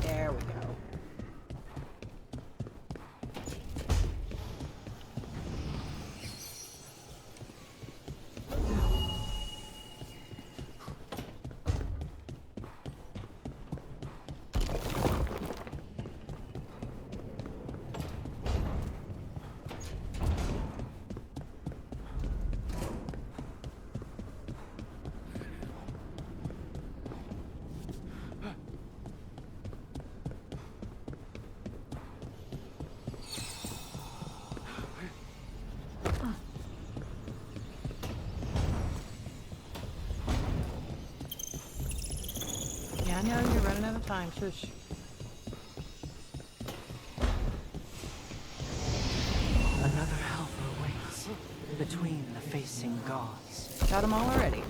There we go. I know you're running out of time. Shush. Another helper waits between the facing gods. Got them all already.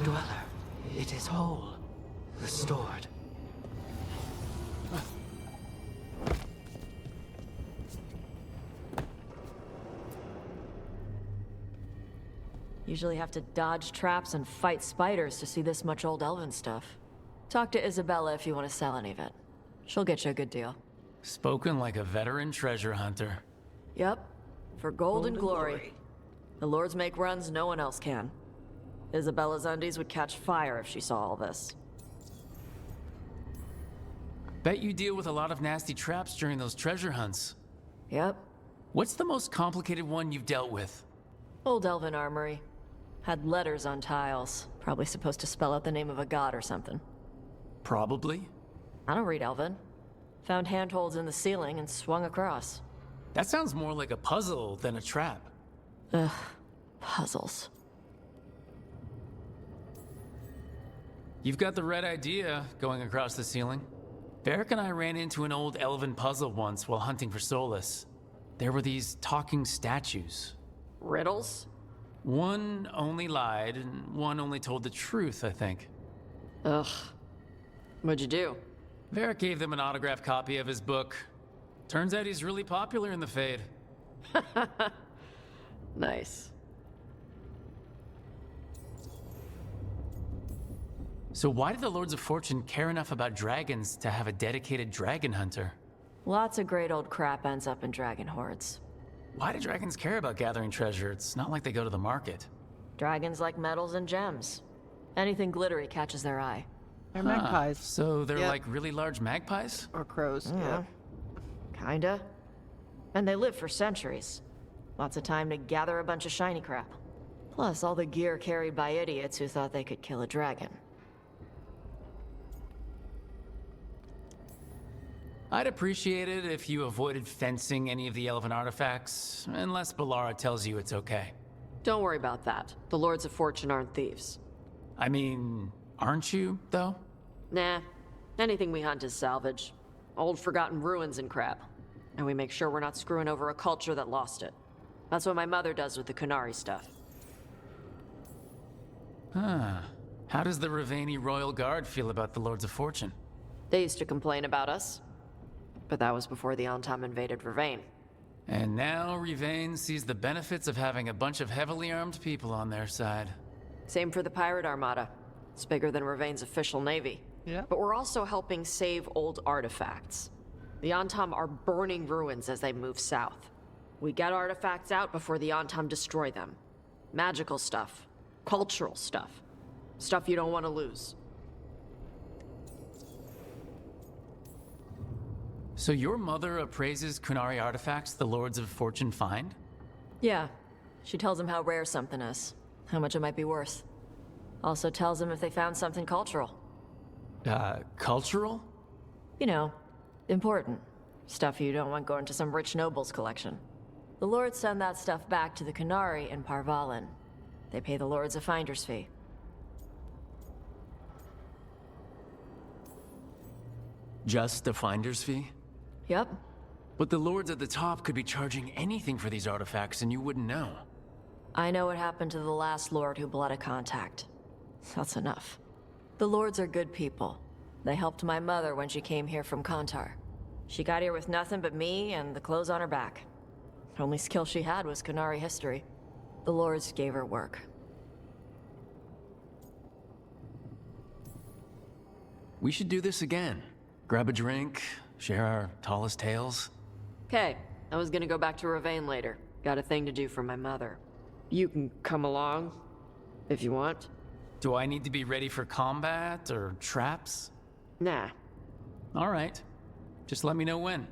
Dweller, it is whole, restored. Usually have to dodge traps and fight spiders to see this much old elven stuff. Talk to Isabella if you want to sell any of it. She'll get you a good deal. Spoken like a veteran treasure hunter. Yep, for gold and glory. The lords make runs no one else can. Isabella's undies would catch fire if she saw all this. Bet you deal with a lot of nasty traps during those treasure hunts. Yep. What's the most complicated one you've dealt with? Old elven armory. Had letters on tiles. Probably supposed to spell out the name of a god or something. Probably. I don't read elven. Found handholds in the ceiling and swung across. That sounds more like a puzzle than a trap. Ugh, puzzles. You've got the right idea, going across the ceiling. Varric and I ran into an old elven puzzle once while hunting for Solus. There were these talking statues. Riddles? One only lied, and one only told the truth, I think. Ugh. What'd you do? Varric gave them an autographed copy of his book. Turns out he's really popular in the Fade. Nice. So why did the Lords of Fortune care enough about dragons to have a dedicated dragon hunter? Lots of great old crap ends up in dragon hordes. Why do dragons care about gathering treasure? It's not like they go to the market. Dragons like metals and gems. Anything glittery catches their eye. They're magpies. So they're like really large magpies? Or crows, yeah. Kinda. And they live for centuries. Lots of time to gather a bunch of shiny crap. Plus all the gear carried by idiots who thought they could kill a dragon. I'd appreciate it if you avoided fencing any of the elven artifacts, unless Ballara tells you it's okay. Don't worry about that. The Lords of Fortune aren't thieves. I mean, aren't you, though? Nah. Anything we hunt is salvage. Old forgotten ruins and crap. And we make sure we're not screwing over a culture that lost it. That's what my mother does with the Kunari stuff. Huh. How does the Rivaini Royal Guard feel about the Lords of Fortune? They used to complain about us. But that was before the Antam invaded Rivain. And now Rivain sees the benefits of having a bunch of heavily armed people on their side. Same for the Pirate Armada. It's bigger than Rivain's official navy. Yeah. But we're also helping save old artifacts. The Antam are burning ruins as they move south. We get artifacts out before the Antam destroy them. Magical stuff. Cultural stuff. Stuff you don't want to lose. So your mother appraises Kunari artifacts the Lords of Fortune find? Yeah. She tells them how rare something is. How much it might be worth. Also tells them if they found something cultural. Cultural? You know, important. Stuff you don't want going to some rich noble's collection. The Lords send that stuff back to the Kunari in Parvalin. They pay the Lords a finder's fee. Just a finder's fee? Yep. But the Lords at the top could be charging anything for these artifacts and you wouldn't know. I know what happened to the last Lord who bled a contact. That's enough. The Lords are good people. They helped my mother when she came here from Kantar. She got here with nothing but me and the clothes on her back. Only skill she had was Kunari history. The Lords gave her work. We should do this again. Grab a drink, share our tallest tales. Okay, I was gonna go back to Rivain later. Got a thing to do for my mother. You can come along, if you want. Do I need to be ready for combat or traps? Nah. All right. Just let me know when.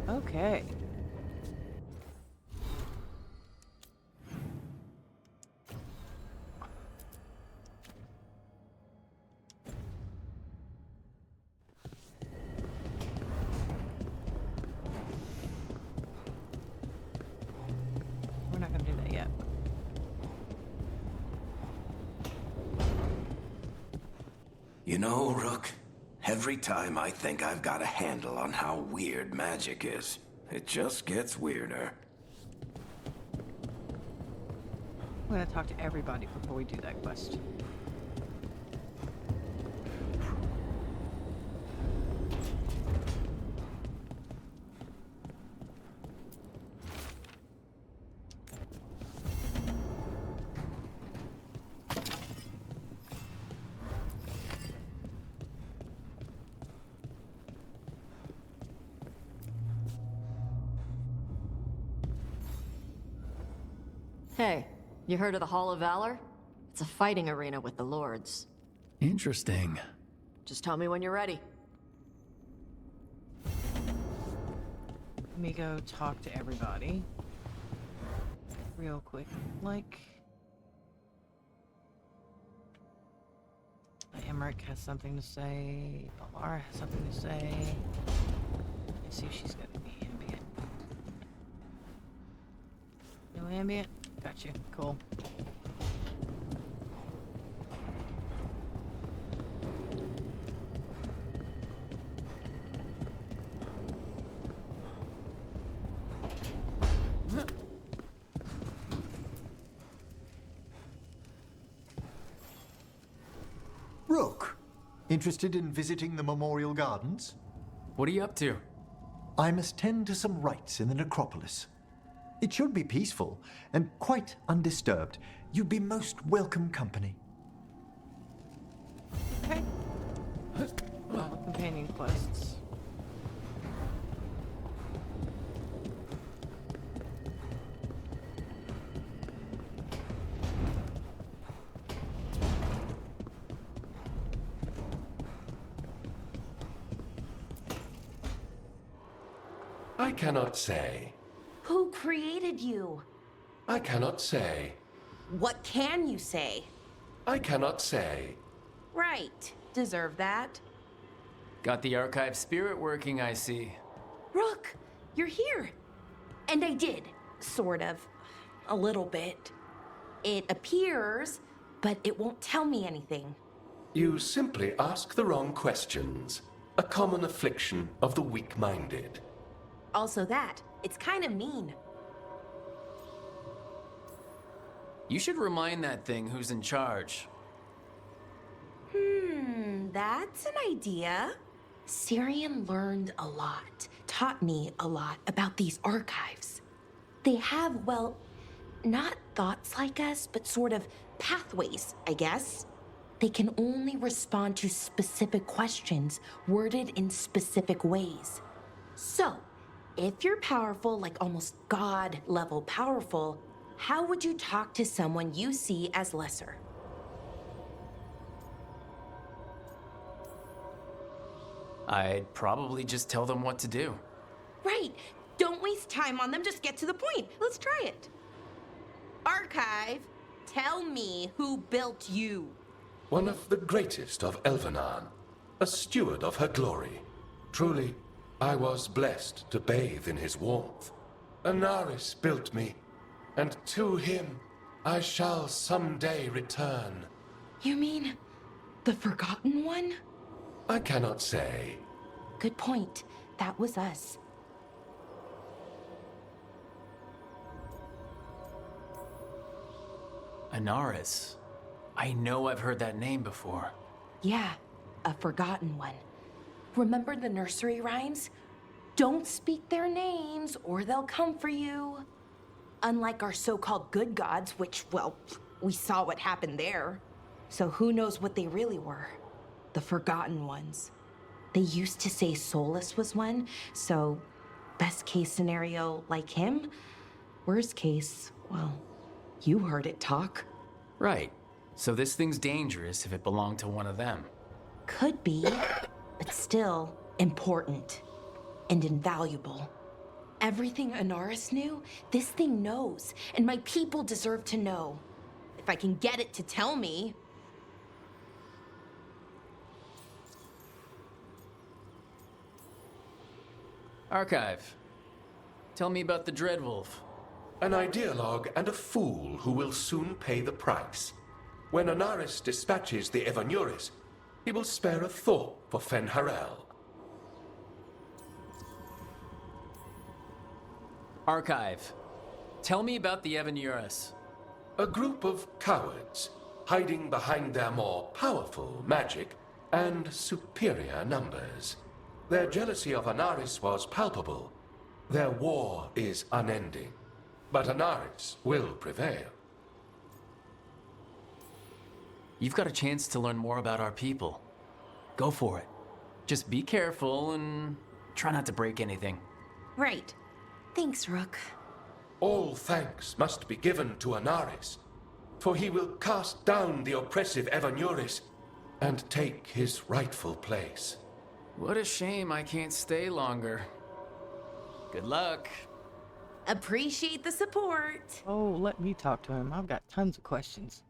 Okay. We're not gonna do that yet. You know, Rook, every time I think I've got a handle on how weird magic is, it just gets weirder. I'm gonna talk to everybody before we do that quest. Hey, you heard of the Hall of Valor? It's a fighting arena with the lords. Interesting. Just tell me when you're ready. Let me go talk to everybody. Real quick. Like... Emmrich has something to say. Navarra has something to say. Let's see if she's gonna be ambient. No ambient? Got you. Cool. Rook, interested in visiting the Memorial Gardens? What are you up to? I must tend to some rites in the Necropolis. It should be peaceful and quite undisturbed. You'd be most welcome company. Okay. Well, companion quests. I cannot say. Who created you? I cannot say. What can you say? I cannot say. Right. Deserve that. Got the archive spirit working, I see. Rook, you're here. And I did. Sort of. A little bit. It appears, but it won't tell me anything. You simply ask the wrong questions. A common affliction of the weak-minded. Also that. It's kind of mean. You should remind that thing who's in charge. That's an idea. Syrian learned a lot, taught me a lot about these archives. They have, well, not thoughts like us, but sort of pathways, I guess. They can only respond to specific questions worded in specific ways. So, if you're powerful, like almost God-level powerful, how would you talk to someone you see as lesser? I'd probably just tell them what to do. Right. Don't waste time on them, just get to the point. Let's try it. Archive, tell me who built you. One of the greatest of Elvenan. A steward of her glory. Truly, I was blessed to bathe in his warmth. Anaris built me, and to him I shall someday return. You mean the Forgotten One? I cannot say. Good point. That was us. Anaris. I know I've heard that name before. Yeah, a Forgotten One. Remember the nursery rhymes? Don't speak their names or they'll come for you. Unlike our so-called good gods, which, well, we saw what happened there. So who knows what they really were? The Forgotten Ones. They used to say Solus was one, so best case scenario, like him. Worst case, well, you heard it talk. Right. So this thing's dangerous if it belonged to one of them. Could be, but still important and invaluable. Everything Anaris knew, this thing knows, and my people deserve to know. If I can get it to tell me. Archive. Tell me about the Dreadwolf. An ideologue and a fool who will soon pay the price. When Anaris dispatches the Evanuris, he will spare a thought for Fen'Harel. Archive. Tell me about the Evanuris. A group of cowards, hiding behind their more powerful magic and superior numbers. Their jealousy of Anaris was palpable. Their war is unending. But Anaris will prevail. You've got a chance to learn more about our people. Go for it. Just be careful and try not to break anything. Right. Thanks, Rook. All thanks must be given to Anaris, for he will cast down the oppressive Evanuris and take his rightful place. What a shame I can't stay longer. Good luck. Appreciate the support. Oh, let me talk to him. I've got tons of questions.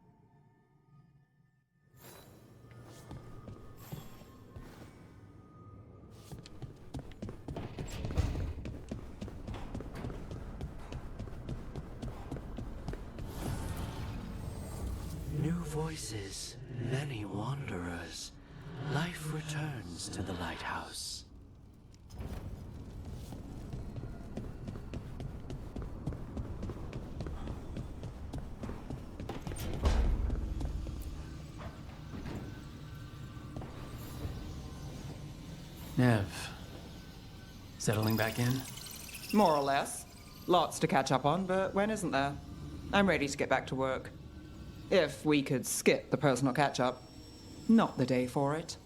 New voices, many wanderers. Life returns to the lighthouse. Nev. Settling back in? More or less. Lots to catch up on, but when isn't there? I'm ready to get back to work. If we could skip the personal catch-up. Not the day for it.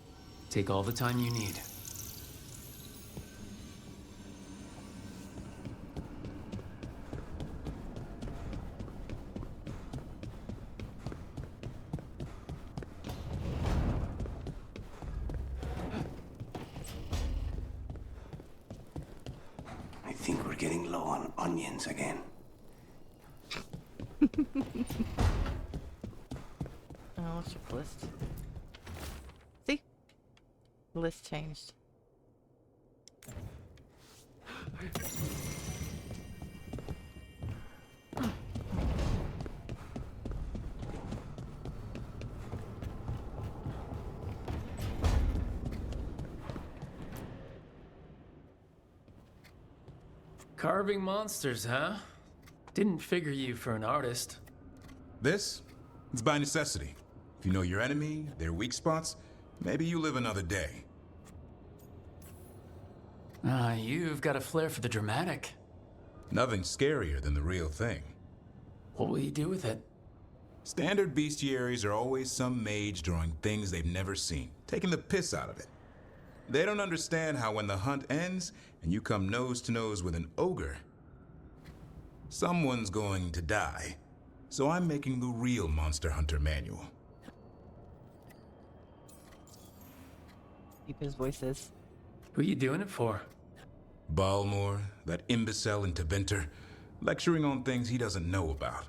Take all the time you need. I think we're getting low on onions again. Oh, let's check the list. See? The list changed. Carving monsters, huh? Didn't figure you for an artist. This? It's by necessity. If you know your enemy, their weak spots, maybe you live another day. You've got a flair for the dramatic. Nothing scarier than the real thing. What will you do with it? Standard bestiaries are always some mage drawing things they've never seen, taking the piss out of it. They don't understand how when the hunt ends and you come nose to nose with an ogre, someone's going to die. So I'm making the real Monster Hunter manual. Keep his voices. Who you doing it for? Balmor, that imbecile in Teventer, lecturing on things he doesn't know about.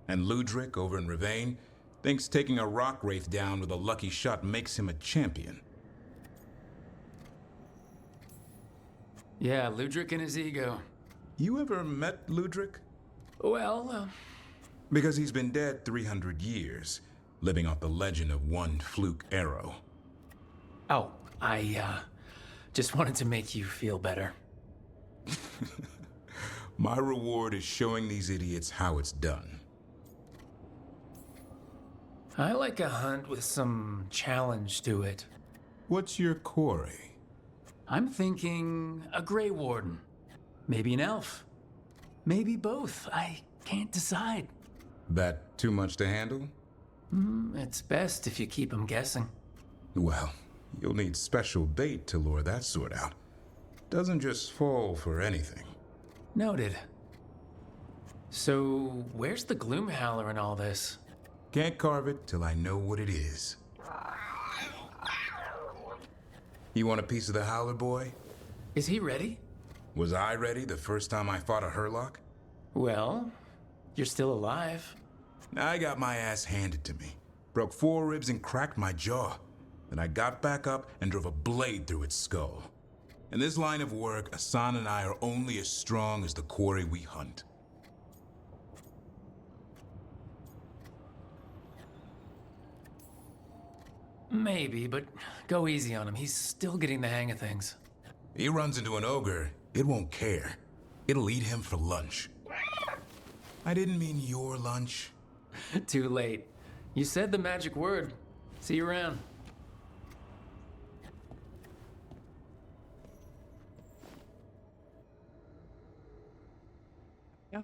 And Ludric over in Rivain thinks taking a rock wraith down with a lucky shot makes him a champion. Yeah, Ludric and his ego. You ever met Ludric? Well, Because he's been dead 300 years, living off the legend of one fluke arrow. Oh, I just wanted to make you feel better. My reward is showing these idiots how it's done. I like a hunt with some challenge to it. What's your quarry? I'm thinking a Grey Warden. Maybe an elf. Maybe both. I can't decide. That too much to handle? It's best if you keep him guessing. Well, you'll need special bait to lure that sort out. Doesn't just fall for anything. Noted. So, where's the gloom howler in all this? Can't carve it till I know what it is. You want a piece of the howler, boy? Is he ready? Was I ready the first time I fought a Hurlock? Well, you're still alive. I got my ass handed to me. Broke 4 ribs and cracked my jaw. Then I got back up and drove a blade through its skull. In this line of work, Asan and I are only as strong as the quarry we hunt. Maybe, but go easy on him. He's still getting the hang of things. He runs into an ogre, it won't care. It'll eat him for lunch. I didn't mean your lunch. Too late. You said the magic word. See you around. Yeah.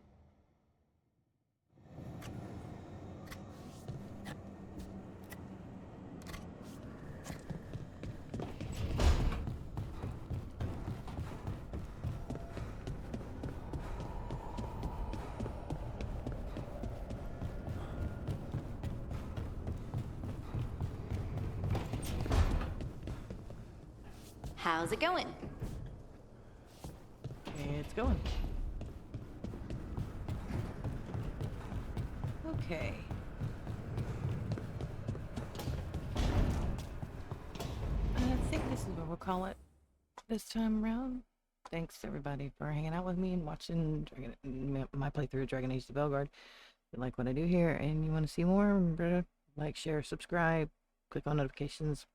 How's it going? It's going. Okay. I think this is what we'll call it this time around. Thanks everybody for hanging out with me and watching my playthrough of Dragon Age the Veilguard. If you like what I do here and you want to see more, remember to like, share, subscribe, click on notifications,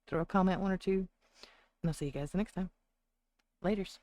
throw a comment, 1 or 2, and I'll see you guys the next time. Laters.